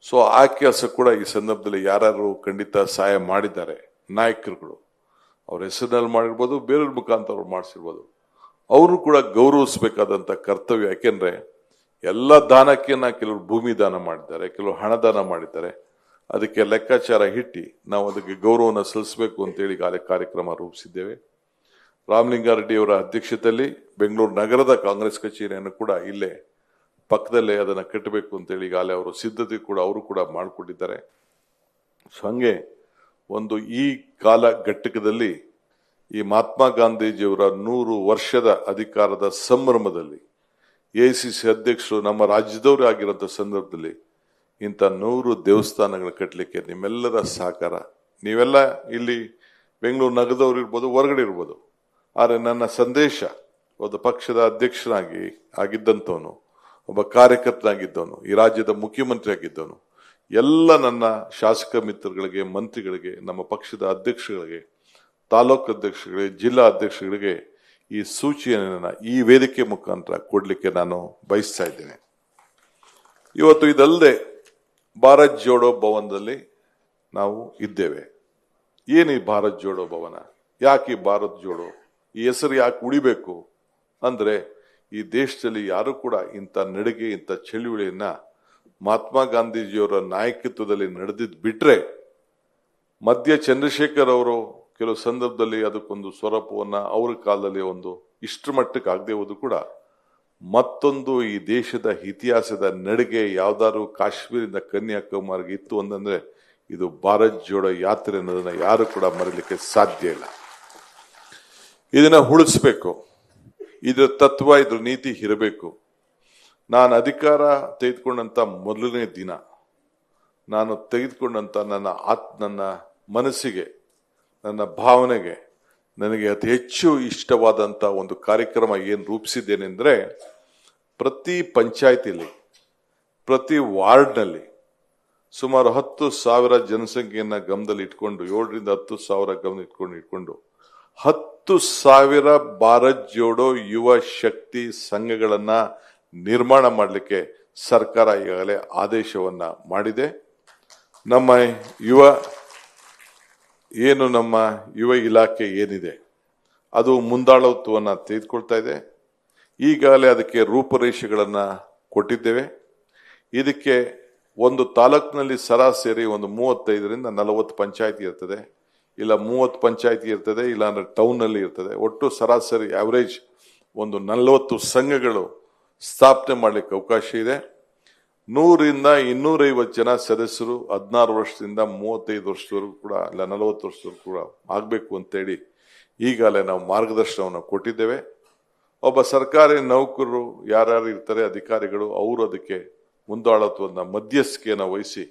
ಸೊ ಆ ಕೆಲಸ ಕೂಡ ಈ ಸಂದರ್ಭದಲ್ಲಿ ಯಾರು ಖಂಡಿತ ಸಹಾಯ ಮಾಡಿದ್ದಾರೆ, ನಾಯಕರುಗಳು ಅವ್ರ ಹೆಸರಿನಲ್ಲಿ ಮಾಡಿರ್ಬೋದು, ಬೇರೆಯವ್ರ ಮುಖಾಂತರ ಅವ್ರು ಮಾಡಿಸಿರ್ಬೋದು, ಅವರು ಕೂಡ ಗೌರವಿಸಬೇಕಾದಂತ ಕರ್ತವ್ಯ. ಯಾಕೆಂದ್ರೆ ಎಲ್ಲ ದಾನಕ್ಕೆ ಕೆಲವರು ಭೂಮಿ ದಾನ ಮಾಡಿದ್ದಾರೆ, ಕೆಲವರು ಹಣ ದಾನ ಮಾಡಿದ್ದಾರೆ. ಅದಕ್ಕೆ ಲೆಕ್ಕಾಚಾರ ಇಟ್ಟು ನಾವು ಅದಕ್ಕೆ ಗೌರವನ ಸಲ್ಲಿಸಬೇಕು ಅಂತೇಳಿ ಈಗಾಗಲೇ ಕಾರ್ಯಕ್ರಮ ರೂಪಿಸಿದ್ದೇವೆ. ರಾಮಲಿಂಗಾರೆಡ್ಡಿ ಅವರ ಅಧ್ಯಕ್ಷತೆಯಲ್ಲಿ ಬೆಂಗಳೂರು ನಗರದ ಕಾಂಗ್ರೆಸ್ ಕಚೇರಿಯನ್ನು ಕೂಡ ಇಲ್ಲೇ ಪಕ್ಕದಲ್ಲೇ ಅದನ್ನ ಕಟ್ಟಬೇಕು ಅಂತೇಳಿ ಈಗಾಗಲೇ ಅವರು ಸಿದ್ಧತೆ ಕೂಡ ಅವರು ಕೂಡ ಮಾಡಿಕೊಂಡಿದ್ದಾರೆ. ಸೊ ಹಂಗೆ ಒಂದು ಈ ಕಾಲ ಘಟ್ಟಕದಲ್ಲಿ ಈ ಮಹಾತ್ಮ ಗಾಂಧೀಜಿಯವರ 100 ವರ್ಷದ ಅಧಿಕಾರದ ಸಂಭ್ರಮದಲ್ಲಿ ಎಐಸಿಸಿ ಅಧ್ಯಕ್ಷರು ನಮ್ಮ ರಾಜ್ಯದವರು ಆಗಿರೋಂಥ ಸಂದರ್ಭದಲ್ಲಿ ಇಂಥ 100 ದೇವಸ್ಥಾನಗಳು ಕಟ್ಟಲಿಕ್ಕೆ ನಿಮ್ಮೆಲ್ಲರ ಸಹಕಾರ, ನೀವೆಲ್ಲ ಇಲ್ಲಿ ಬೆಂಗಳೂರು ನಗರದವ್ರು ಇರ್ಬೋದು, ಹೊರಗಡೆ ಇರ್ಬೋದು, ಆದರೆ ನನ್ನ ಸಂದೇಶ ಒಬ್ಬ ಪಕ್ಷದ ಅಧ್ಯಕ್ಷನಾಗಿ ಆಗಿದ್ದಂಥವನು, ಒಬ್ಬ ಕಾರ್ಯಕರ್ತನಾಗಿದ್ದವನು, ಈ ರಾಜ್ಯದ ಮುಖ್ಯಮಂತ್ರಿ ಆಗಿದ್ದವನು, ಎಲ್ಲ ನನ್ನ ಶಾಸಕ ಮಿತ್ರಗಳಿಗೆ, ಮಂತ್ರಿಗಳಿಗೆ, ನಮ್ಮ ಪಕ್ಷದ ಅಧ್ಯಕ್ಷಗಳಿಗೆ, ತಾಲೂಕು ಅಧ್ಯಕ್ಷಗಳಿಗೆ, ಜಿಲ್ಲಾ ಅಧ್ಯಕ್ಷಗಳಿಗೆ ಈ ಸೂಚನೆಯನ್ನ ಈ ವೇದಿಕೆ ಮುಖಾಂತರ ಕೊಡ್ಲಿಕ್ಕೆ ನಾನು ಬಯಸ್ತಾ ಇದ್ದೇನೆ. ಇವತ್ತು ಇದಲ್ಲದೆ ಭಾರತ್ ಜೋಡೋ ಭವನದಲ್ಲಿ ನಾವು ಇದ್ದೇವೆ. ಏನು ಈ ಭಾರತ್ ಜೋಡೋ ಭವನ, ಯಾಕೆ ಈ ಭಾರತ್ ಜೋಡೋ, ಈ ಹೆಸರು ಯಾಕೆ ಉಳಿಬೇಕು ಅಂದ್ರೆ, ಈ ದೇಶದಲ್ಲಿ ಯಾರು ಕೂಡ ಇಂಥ ನಡಿಗೆ, ಇಂಥ ಚಳುವಳಿಯನ್ನ ಮಹಾತ್ಮ ಗಾಂಧೀಜಿಯವರ ನಾಯಕತ್ವದಲ್ಲಿ ನಡೆದಿದ್ ಬಿಟ್ರೆ, ಮಧ್ಯ ಚಂದ್ರಶೇಖರ್ ಅವರು ಕೆಲವು ಸಂದರ್ಭದಲ್ಲಿ ಅದಕ್ಕೊಂದು ಸ್ವರೂಪವನ್ನ ಅವ್ರ ಕಾಲದಲ್ಲಿ ಒಂದು ಇಷ್ಟರ ಮಟ್ಟಕ್ಕೆ ಆಗದೆ ಹೋದು ಕೂಡ ಮತ್ತೊಂದು ಈ ದೇಶದ ಇತಿಹಾಸದ ನಡಿಗೆ ಯಾವ್ದಾದ್ರು ಕಾಶ್ಮೀರದಿಂದ ಕನ್ಯಾಕುಮಾರಿಗೆ ಇತ್ತು ಅಂತಂದ್ರೆ ಇದು ಭಾರತ್ ಜೋಡೋ ಯಾತ್ರೆ ಅನ್ನೋದನ್ನ ಯಾರು ಕೂಡ ಮರೀಲಿಕ್ಕೆ ಸಾಧ್ಯ ಇಲ್ಲ. ಇದನ್ನ ಉಳಿಸ್ಬೇಕು, ಇದ್ರ ತತ್ವ, ಇದ್ರ ನೀತಿ ಇರಬೇಕು. ನಾನು ಅಧಿಕಾರ ತೆಗೆದುಕೊಂಡಂತ ಮೊದಲನೇ ದಿನ ನಾನು ತೆಗೆದುಕೊಂಡಂತ ನನ್ನ ಮನಸ್ಸಿಗೆ, ನನ್ನ ಭಾವನೆಗೆ, ನನಗೆ ಅತಿ ಹೆಚ್ಚು ಇಷ್ಟವಾದಂತ ಒಂದು ಕಾರ್ಯಕ್ರಮ ಏನು ರೂಪಿಸಿದ್ದೇನೆಂದ್ರೆ, ಪ್ರತಿ ಪಂಚಾಯತಿಲಿ, ಪ್ರತಿ ವಾರ್ಡ್ನಲ್ಲಿ ಸುಮಾರು 10,000 ಜನಸಂಖ್ಯೆಯನ್ನ ಗಮನದಲ್ಲಿ ಇಟ್ಕೊಂಡು 7ರಿಂದ 10,000 ಗಮನ ಇಟ್ಕೊಂಡು 10,000 ಭಾರತ್ ಜೋಡೋ ಯುವ ಶಕ್ತಿ ಸಂಘಗಳನ್ನ ನಿರ್ಮಾಣ ಮಾಡಲಿಕ್ಕೆ ಸರ್ಕಾರ ಈಗಾಗಲೇ ಆದೇಶವನ್ನ ಮಾಡಿದೆ. ನಮ್ಮ ಯುವ ಇಲಾಖೆ ಏನಿದೆ ಅದು ಮುಂದಾಳತ್ವವನ್ನು ತೆಗೆದುಕೊಳ್ತಾ ಇದೆ. ಈಗಾಗಲೇ ಅದಕ್ಕೆ ರೂಪರೇಷೆಗಳನ್ನ ಕೊಟ್ಟಿದ್ದೇವೆ. ಇದಕ್ಕೆ ಒಂದು ತಾಲೂಕಿನಲ್ಲಿ ಸರಾಸರಿ ಒಂದು 35ರಿಂದ 40 ಪಂಚಾಯಿತಿ ಇರ್ತದೆ, ಇಲ್ಲ 30 ಪಂಚಾಯಿತಿ ಇರ್ತದೆ, ಇಲ್ಲ ಅಂದ್ರೆ ಟೌನ್ ನಲ್ಲಿ ಇರ್ತದೆ. ಒಟ್ಟು ಸರಾಸರಿ ಆವರೇಜ್ ಒಂದು 40 ಸಂಘಗಳು ಸ್ಥಾಪನೆ ಮಾಡಲಿಕ್ಕೆ ಅವಕಾಶ ಇದೆ. 100ರಿಂದ 250 ಜನ ಸದಸ್ಯರು 16 ವರ್ಷದಿಂದ 35 ವರ್ಷದವರೆಗೂ ಕೂಡ ಇಲ್ಲ 40 ವರ್ಷದವರೆಗೂ ಕೂಡ ಆಗಬೇಕು ಅಂತೇಳಿ ಈಗಾಗಲೇ ನಾವು ಮಾರ್ಗದರ್ಶನವನ್ನು ಕೊಟ್ಟಿದ್ದೇವೆ. ಒಬ್ಬ ಸರ್ಕಾರಿ ನೌಕರರು ಯಾರ್ಯಾರು ಇರ್ತಾರೆ ಅಧಿಕಾರಿಗಳು, ಅವರು ಅದಕ್ಕೆ ಮುಂದಾಳತ್ವವನ್ನು ಮಧ್ಯಸ್ಥಿಕೆಯನ್ನು ವಹಿಸಿ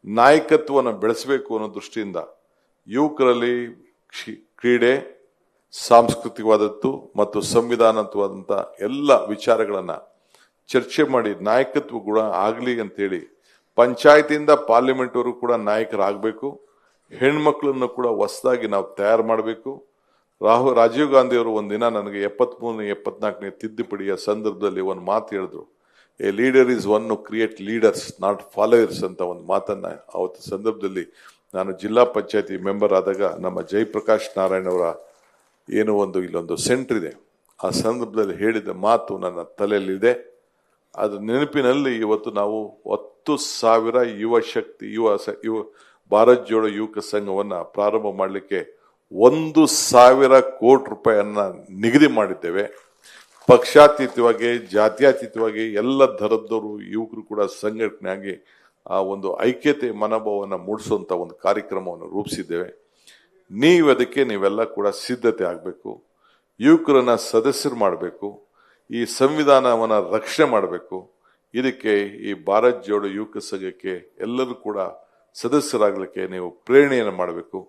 ನಾಯಕತ್ವವನ್ನು ಬೆಳೆಸಬೇಕು ಅನ್ನೋ ದೃಷ್ಟಿಯಿಂದ ಯುವಕರಲ್ಲಿ ಕ್ರೀಡೆ, ಸಾಂಸ್ಕೃತಿಕವಾದದ್ದು ಮತ್ತು ಸಂವಿಧಾನತ್ವಾದಂಥ ಎಲ್ಲ ವಿಚಾರಗಳನ್ನ ಚರ್ಚೆ ಮಾಡಿ ನಾಯಕತ್ವ ಗುಣ ಆಗಲಿ ಅಂತೇಳಿ ಪಂಚಾಯತಿಯಿಂದ ಪಾರ್ಲಿಮೆಂಟ್ ವರೆಗೂ ಕೂಡ ನಾಯಕರಾಗಬೇಕು. ಹೆಣ್ಮಕ್ಳನ್ನು ಕೂಡ ಹೊಸದಾಗಿ ನಾವು ತಯಾರು ಮಾಡಬೇಕು. ರಾಜೀವ್ ಗಾಂಧಿ ಅವರು ಒಂದಿನ ನನಗೆ 73ನೇ 74ನೇ ತಿದ್ದುಪಡಿಯ ಸಂದರ್ಭದಲ್ಲಿ ಒಂದು ಮಾತು ಹೇಳಿದ್ರು, a leader is one to create leaders not followers ಅಂತ ಒಂದು ಮಾತನ್ನ ಅವತ್ತು ಸಂದರ್ಭದಲ್ಲಿ ನಾನು ಜಿಲ್ಲಾ ಪಂಚಾಯತಿ ಮೆಂಬರ್ ಆದಾಗ ನಮ್ಮ ಜಯಪ್ರಕಾಶ್ ನಾರಾಯಣ್ ಅವರ ಇಲ್ಲೊಂದು ಸೆಂಟರ್ ಇದೆ, ಆ ಸಂದರ್ಭದಲ್ಲಿ ಹೇಳಿದ ಮಾತು ನನ್ನ ತಲೆಯಲ್ಲಿದೆ. ಅದ್ರ ನೆನಪಿನಲ್ಲಿ ಇವತ್ತು ನಾವು 10,000 ಯುವ ಶಕ್ತಿ ಯುವ ಭಾರತ್ ಜೋಡೋ ಯುವಕ ಸಂಘವನ್ನ ಪ್ರಾರಂಭ ಮಾಡಲಿಕ್ಕೆ 1,000 ಕೋಟಿ ರೂಪಾಯಿಯನ್ನ ನಿಗದಿ ಮಾಡಿದ್ದೇವೆ. ಪಕ್ಷಾತೀತವಾಗಿ, ಜಾತ್ಯತೀತವಾಗಿ ಎಲ್ಲ ಧರ್ಮದವರು ಯುವಕರು ಕೂಡ ಸಂಘಟನೆಯಾಗಿ ಆ ಒಂದು ಐಕ್ಯತೆ ಮನೋಭಾವವನ್ನು ಮೂಡಿಸುವಂತ ಒಂದು ಕಾರ್ಯಕ್ರಮವನ್ನು ರೂಪಿಸಿದ್ದೇವೆ. ನೀವೆಲ್ಲ ಕೂಡ ಸಿದ್ಧತೆ ಆಗಬೇಕು. ಯುವಕರನ್ನ ಸದಸ್ಯರು ಮಾಡಬೇಕು. ಈ ಸಂವಿಧಾನವನ್ನ ರಕ್ಷಣೆ ಮಾಡಬೇಕು. ಇದಕ್ಕೆ ಈ ಭಾರತ್ ಜೋಡೋ ಯುವಕ ಸಂಘಕ್ಕೆ ಎಲ್ಲರೂ ಕೂಡ ಸದಸ್ಯರಾಗಲಿಕ್ಕೆ ನೀವು ಪ್ರೇರಣೆಯನ್ನು ಮಾಡಬೇಕು.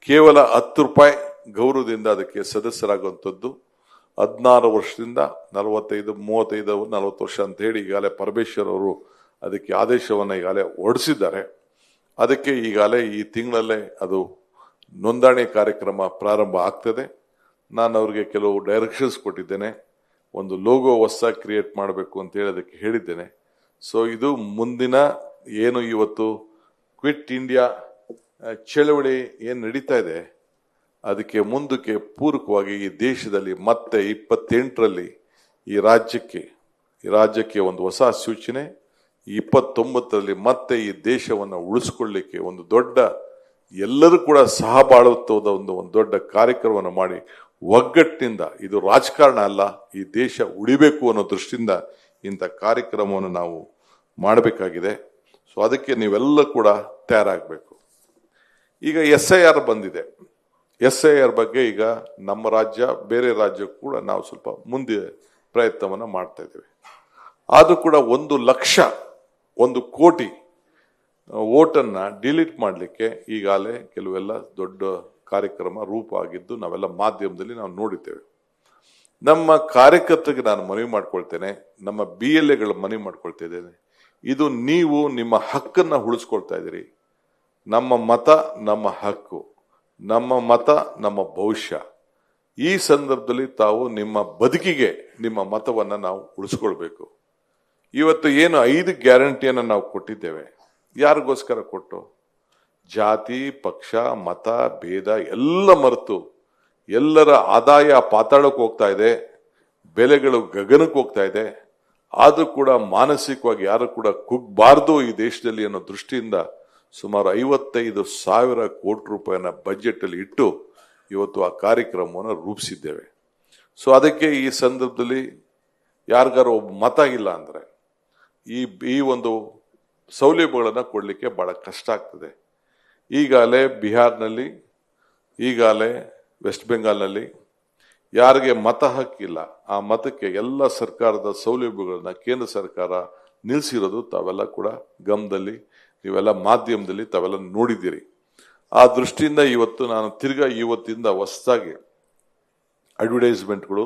ಕೇವಲ 10 ರೂಪಾಯಿ ಗೌರವದಿಂದ ಅದಕ್ಕೆ ಸದಸ್ಯರಾಗುವಂಥದ್ದು. 16 ವರ್ಷದಿಂದ 45, 35, 40 ವರ್ಷ ಅಂತ ಹೇಳಿ ಈಗಾಗಲೇ ಪರಮೇಶ್ವರ್ ಅವರು ಅದಕ್ಕೆ ಆದೇಶವನ್ನು ಈಗಾಗಲೇ ಹೊರಡಿಸಿದ್ದಾರೆ. ಅದಕ್ಕೆ ಈಗಾಗಲೇ ಈ ತಿಂಗಳಲ್ಲೇ ಅದು ನೋಂದಣಿ ಕಾರ್ಯಕ್ರಮ ಪ್ರಾರಂಭ ಆಗ್ತದೆ. ನಾನು ಅವ್ರಿಗೆ ಕೆಲವು ಡೈರೆಕ್ಷನ್ಸ್ ಕೊಟ್ಟಿದ್ದೇನೆ. ಒಂದು ಲೋಗೋ ಹೊಸದಾಗಿ ಕ್ರಿಯೇಟ್ ಮಾಡಬೇಕು ಅಂತ ಹೇಳಿ ಅದಕ್ಕೆ ಹೇಳಿದ್ದೇನೆ. ಸೊ ಇದು ಮುಂದಿನ ಏನು ಇವತ್ತು ಕ್ವಿಟ್ ಇಂಡಿಯಾ ಚಳವಳಿ ಏನು ನಡೀತಾ ಇದೆ ಅದಕ್ಕೆ ಮುಂದಕ್ಕೆ ಪೂರಕವಾಗಿ ಈ ದೇಶದಲ್ಲಿ ಮತ್ತೆ 28ರಲ್ಲಿ ಈ ರಾಜ್ಯಕ್ಕೆ ಒಂದು ಹೊಸ ಸೂಚನೆ, 29ರಲ್ಲಿ ಮತ್ತೆ ಈ ದೇಶವನ್ನು ಉಳಿಸ್ಕೊಳ್ಳಿಕ್ಕೆ ಒಂದು ದೊಡ್ಡ ಎಲ್ಲರೂ ಕೂಡ ಸಹ ಬಾಳುತ್ತದ ಒಂದು ದೊಡ್ಡ ಕಾರ್ಯಕ್ರಮವನ್ನು ಮಾಡಿ ಒಗ್ಗಟ್ಟಿನಿಂದ, ಇದು ರಾಜಕಾರಣ ಅಲ್ಲ, ಈ ದೇಶ ಉಳಿಬೇಕು ಅನ್ನೋ ದೃಷ್ಟಿಯಿಂದ ಇಂಥ ಕಾರ್ಯಕ್ರಮವನ್ನು ನಾವು ಮಾಡಬೇಕಾಗಿದೆ. ಸೊ ಅದಕ್ಕೆ ನೀವೆಲ್ಲ ಕೂಡ ತಯಾರಾಗಬೇಕು. ಈಗ SIR ಬಂದಿದೆ. SIR ಬಗ್ಗೆ ಈಗ ನಮ್ಮ ರಾಜ್ಯ, ಬೇರೆ ರಾಜ್ಯಕ್ಕೂ ಕೂಡ ನಾವು ಸ್ವಲ್ಪ ಮುಂದೆ ಪ್ರಯತ್ನವನ್ನ ಮಾಡ್ತಾ ಇದ್ದೇವೆ. ಆದ್ರೂ ಕೂಡ 1 ಲಕ್ಷ 1 ಕೋಟಿ ವೋಟನ್ನ ಡಿಲೀಟ್ ಮಾಡಲಿಕ್ಕೆ ಈಗಾಗಲೇ ಕೆಲವೆಲ್ಲ ದೊಡ್ಡ ಕಾರ್ಯಕ್ರಮ ರೂಪ ಆಗಿದ್ದು ನಾವೆಲ್ಲ ಮಾಧ್ಯಮದಲ್ಲಿ ನಾವು ನೋಡಿದ್ದೇವೆ. ನಮ್ಮ ಕಾರ್ಯಕರ್ತರಿಗೆ ನಾನು ಮನವಿ ಮಾಡ್ಕೊಳ್ತೇನೆ, ನಮ್ಮ BLAಗಳ ಮನವಿ ಮಾಡ್ಕೊಳ್ತಾ ಇದ್ದೇನೆ, ಇದು ನೀವು ನಿಮ್ಮ ಹಕ್ಕನ್ನ ಉಳಿಸ್ಕೊಳ್ತಾ ಇದ್ದೀರಿ. ನಮ್ಮ ಮತ ನಮ್ಮ ಹಕ್ಕು, ನಮ್ಮ ಮತ ನಮ್ಮ ಭವಿಷ್ಯ. ಈ ಸಂದರ್ಭದಲ್ಲಿ ತಾವು ನಿಮ್ಮ ಬದುಕಿಗೆ ನಿಮ್ಮ ಮತವನ್ನ ನಾವು ಉಳಿಸ್ಕೊಳ್ಬೇಕು. ಇವತ್ತು ಏನು 5 ಗ್ಯಾರಂಟಿಯನ್ನು ನಾವು ಕೊಟ್ಟಿದ್ದೇವೆ, ಯಾರಿಗೋಸ್ಕರ ಕೊಟ್ಟು? ಜಾತಿ, ಪಕ್ಷ, ಮತ, ಭೇದ ಎಲ್ಲ ಮರೆತು ಎಲ್ಲರ ಆದಾಯ ಪಾತಾಳಕ್ಕೆ ಹೋಗ್ತಾ ಇದೆ, ಬೆಲೆಗಳು ಗಗನಕ್ಕೆ ಹೋಗ್ತಾ ಇದೆ. ಆದ್ರೂ ಕೂಡ ಮಾನಸಿಕವಾಗಿ ಯಾರು ಕೂಡ ಕುಗ್ಬಾರ್ದು ಈ ದೇಶದಲ್ಲಿ ಅನ್ನೋ ದೃಷ್ಟಿಯಿಂದ ಸುಮಾರು 55,000 ಕೋಟಿ ರೂಪಾಯಿನ ಬಜೆಟ್ ಅಲ್ಲಿ ಇಟ್ಟು ಇವತ್ತು ಆ ಕಾರ್ಯಕ್ರಮವನ್ನು ರೂಪಿಸಿದ್ದೇವೆ. ಸೊ ಅದಕ್ಕೆ ಈ ಸಂದರ್ಭದಲ್ಲಿ ಯಾರಿಗಾರು ಒಬ್ಬ ಮತ ಇಲ್ಲ ಅಂದ್ರೆ ಈ ಒಂದು ಸೌಲಭ್ಯಗಳನ್ನು ಕೊಡಲಿಕ್ಕೆ ಬಹಳ ಕಷ್ಟ ಆಗ್ತದೆ. ಈಗಾಗಲೇ ಬಿಹಾರ್ನಲ್ಲಿ, ಈಗಾಗಲೇ ವೆಸ್ಟ್ ಬೆಂಗಾಲ್ನಲ್ಲಿ ಯಾರಿಗೆ ಮತ ಹಕ್ಕಿಲ್ಲ ಆ ಮತಕ್ಕೆ ಎಲ್ಲ ಸರ್ಕಾರದ ಸೌಲಭ್ಯಗಳನ್ನ ಕೇಂದ್ರ ಸರ್ಕಾರ ನಿಲ್ಲಿಸಿರೋದು ತಾವೆಲ್ಲ ಕೂಡ ಗಮನದಲ್ಲಿ, ನೀವೆಲ್ಲ ಮಾಧ್ಯಮದಲ್ಲಿ ತಾವೆಲ್ಲ ನೋಡಿದ್ದೀರಿ. ಆ ದೃಷ್ಟಿಯಿಂದ ಇವತ್ತು ನಾನು ಇವತ್ತಿಂದ ಹೊಸದಾಗಿ ಅಡ್ವರ್ಟೈಸ್ಮೆಂಟ್ಗಳು,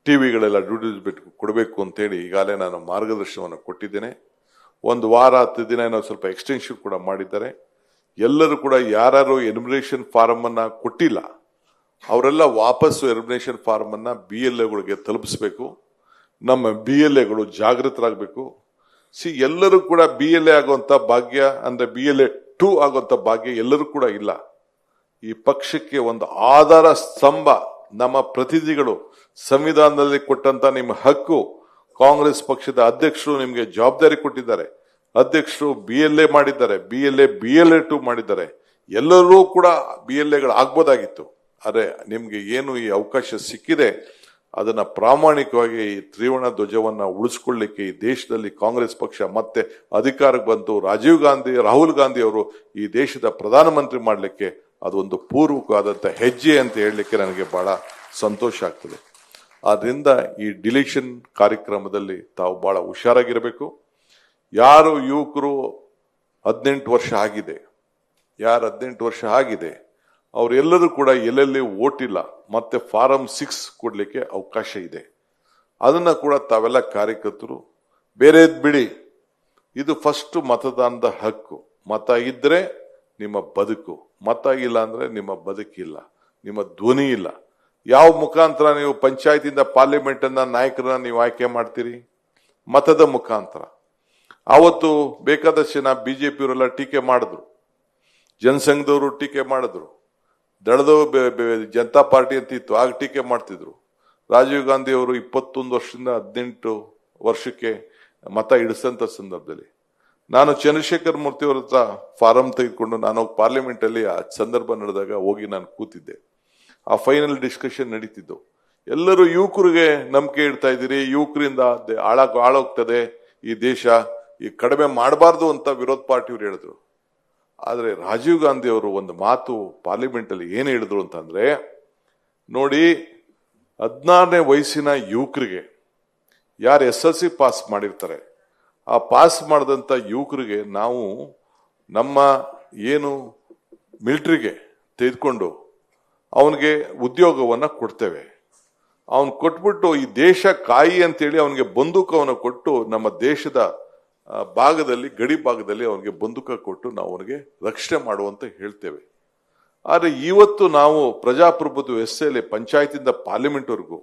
ಟಿವಿಗಳೆಲ್ಲ ಅಡ್ವರ್ಟೈಸ್ಮೆಂಟ್ ಕೊಡಬೇಕು ಅಂತೇಳಿ ಈಗಾಗಲೇ ನಾನು ಮಾರ್ಗದರ್ಶನವನ್ನು ಕೊಟ್ಟಿದ್ದೇನೆ. ಒಂದು ವಾರ 10 ದಿನ ಏನೋ ಸ್ವಲ್ಪ ಎಕ್ಸ್ಟೆನ್ಷನ್ ಕೂಡ ಮಾಡಿದ್ದಾರೆ. ಎಲ್ಲರೂ ಕೂಡ ಯಾರು ಎನ್ಯುಮರೇಷನ್ ಫಾರಂ ಅನ್ನ ಕೊಟ್ಟಿಲ್ಲ ಅವರೆಲ್ಲ ವಾಪಸ್ಸು ಎನ್ಯುಮರೇಷನ್ ಫಾರಂ ಅನ್ನ BLAಗಳಿಗೆ ತಲುಪಿಸಬೇಕು. ನಮ್ಮ BLAಗಳು ಜಾಗೃತರಾಗಬೇಕು. ಎಲ್ಲರೂ ಕೂಡ BLA ಆಗುವಂತ ಭಾಗ್ಯ ಅಂದ್ರೆ BLA 2 ಆಗುವಂತ ಭಾಗ್ಯ ಎಲ್ಲರೂ ಕೂಡ ಇಲ್ಲ. ಈ ಪಕ್ಷಕ್ಕೆ ಒಂದು ಆಧಾರ ಸ್ತಂಭ ನಮ್ಮ ಪ್ರತಿನಿಧಿಗಳು ಸಂವಿಧಾನದಲ್ಲಿ ಕೊಟ್ಟಂತ ನಿಮ್ಮ ಹಕ್ಕು. ಕಾಂಗ್ರೆಸ್ ಪಕ್ಷದ ಅಧ್ಯಕ್ಷರು ನಿಮಗೆ ಜವಾಬ್ದಾರಿ ಕೊಟ್ಟಿದ್ದಾರೆ. ಅಧ್ಯಕ್ಷರು BLA ಮಾಡಿದ್ದಾರೆ, BLA 2 ಮಾಡಿದ್ದಾರೆ. ಎಲ್ಲರೂ ಕೂಡ BLAಗಳು ಆಗ್ಬೋದಾಗಿತ್ತು. ಆದ್ರೆ ನಿಮ್ಗೆ ಏನು ಈ ಅವಕಾಶ ಸಿಕ್ಕಿದೆ ಅದನ್ನ ಪ್ರಾಮಾಣಿಕವಾಗಿ ಈ ತ್ರಿವರ್ಣ ಧ್ವಜವನ್ನ ಉಳಿಸ್ಕೊಳ್ಳಿಕ್ಕೆ ಈ ದೇಶದಲ್ಲಿ ಕಾಂಗ್ರೆಸ್ ಪಕ್ಷ ಮತ್ತೆ ಅಧಿಕಾರಕ್ಕೆ ಬಂತು. ರಾಹುಲ್ ಗಾಂಧಿ ಅವರು ಈ ದೇಶದ ಪ್ರಧಾನಮಂತ್ರಿ ಮಾಡಲಿಕ್ಕೆ ಅದೊಂದು ಪೂರ್ವಕವಾದಂತ ಹೆಜ್ಜೆ ಅಂತ ಹೇಳಲಿಕ್ಕೆ ನನಗೆ ಬಹಳ ಸಂತೋಷ ಆಗ್ತದೆ. ಆದ್ರಿಂದ ಈ ಡಿಲೀಷನ್ ಕಾರ್ಯಕ್ರಮದಲ್ಲಿ ತಾವು ಬಹಳ ಹುಷಾರಾಗಿರಬೇಕು. ಯಾರು ಯುವಕರು 18 ವರ್ಷ ಆಗಿದೆ, ಯಾರು 18 ವರ್ಷ ಆಗಿದೆ ಅವರೆಲ್ಲರೂ ಕೂಡ ಎಲ್ಲೆಲ್ಲಿ ವೋಟ್ ಇಲ್ಲ ಮತ್ತೆ ಫಾರಂ 6 ಕೊಡ್ಲಿಕ್ಕೆ ಅವಕಾಶ ಇದೆ. ಅದನ್ನ ಕೂಡ ತಾವೆಲ್ಲ ಕಾರ್ಯಕರ್ತರು ಬೇರೆದ್ ಬಿಡಿ. ಇದು ಫಸ್ಟ್ ಮತದಾನದ ಹಕ್ಕು. ಮತ ಇದ್ರೆ ನಿಮ್ಮ ಬದುಕು, ಮತ ಇಲ್ಲ ಅಂದ್ರೆ ನಿಮ್ಮ ಬದುಕಿಲ್ಲ, ನಿಮ್ಮ ಧ್ವನಿ ಇಲ್ಲ. ಯಾವ ಮುಖಾಂತರ ನೀವು ಪಂಚಾಯತಿಂದ ಪಾರ್ಲಿಮೆಂಟ್ ಅನ್ನ ನಾಯಕರನ್ನ ನೀವು ಆಯ್ಕೆ ಮಾಡ್ತೀರಿ? ಮತದ ಮುಖಾಂತರ. ಅವತ್ತು ಬೇಕಾದಷ್ಟು ಜನ ಬಿಜೆಪಿಯವರೆಲ್ಲ ಟೀಕೆ ಮಾಡಿದ್ರು, ಜನಸಂಘದವರು ಟೀಕೆ ಮಾಡಿದ್ರು, ದಳದ ಜನತಾ ಪಾರ್ಟಿ ಅಂತ ಇತ್ತು ಆಗ ಟೀಕೆ ಮಾಡ್ತಿದ್ರು. ರಾಜೀವ್ ಗಾಂಧಿ ಅವರು 21 ವರ್ಷದಿಂದ 18 ವರ್ಷಕ್ಕೆ ಮತ ಇಡಿಸಂತ ಸಂದರ್ಭದಲ್ಲಿ ನಾನು ಚಂದ್ರಶೇಖರ್ ಮೂರ್ತಿ ಅವರ ಹತ್ರ ಫಾರಂ ತೆಗೆದುಕೊಂಡು ನಾನು ಪಾರ್ಲಿಮೆಂಟ್ ಅಲ್ಲಿ ಆ ಸಂದರ್ಭ ನಡೆದಾಗ ಹೋಗಿ ನಾನು ಕೂತಿದ್ದೆ. ಆ ಫೈನಲ್ ಡಿಸ್ಕಷನ್ ನಡೀತಿದ್ದು. ಎಲ್ಲರೂ ಯುವಕರಿಗೆ ನಂಬಿಕೆ ಇಡ್ತಾ ಇದ್ದೀರಿ, ಯುವಕರಿಂದ ಹಾಳಾಗ್ತದೆ ಈ ದೇಶ, ಈ ಕಡಿಮೆ ಮಾಡಬಾರ್ದು ಅಂತ ವಿರೋಧ ಪಾರ್ಟಿಯವರು ಹೇಳಿದ್ರು. ಆದ್ರೆ ರಾಜೀವ್ ಗಾಂಧಿ ಅವರು ಒಂದು ಮಾತು ಪಾರ್ಲಿಮೆಂಟ್ ಅಲ್ಲಿ ಏನ್ ಹೇಳಿದ್ರು ಅಂತಂದ್ರೆ, ನೋಡಿ 16ನೇ ವಯಸ್ಸಿನ ಯುವಕರಿಗೆ ಯಾರು SSLC ಪಾಸ್ ಮಾಡಿರ್ತಾರೆ ಆ ಪಾಸ್ ಮಾಡಿದಂತ ಯುವಕರಿಗೆ ನಾವು ನಮ್ಮ ಏನು ಮಿಲಿಟರಿಗೆ ತೆಗೆದುಕೊಂಡು ಅವನಿಗೆ ಉದ್ಯೋಗವನ್ನ ಕೊಡ್ತೇವೆ. ಅವನ್ ಕೊಟ್ಬಿಟ್ಟು ಈ ದೇಶ ಕಾಯಿ ಅಂತೇಳಿ ಅವನಿಗೆ ಬಂದೂಕವನ್ನು ಕೊಟ್ಟು ನಮ್ಮ ದೇಶದ ಭಾಗದಲ್ಲಿ ಗಡಿ ಭಾಗದಲ್ಲಿ ಅವನಿಗೆ ಬಂದೂಕ ಕೊಟ್ಟು ನಾವು ಅವನಿಗೆ ರಕ್ಷಣೆ ಮಾಡುವಂತ ಹೇಳ್ತೇವೆ. ಆದ್ರೆ ಇವತ್ತು ನಾವು ಪ್ರಜಾಪ್ರಭುತ್ವ ವ್ಯವಸ್ಥೆಯಲ್ಲಿ ಪಂಚಾಯತಿಂದ ಪಾರ್ಲಿಮೆಂಟ್ ವರೆಗೂ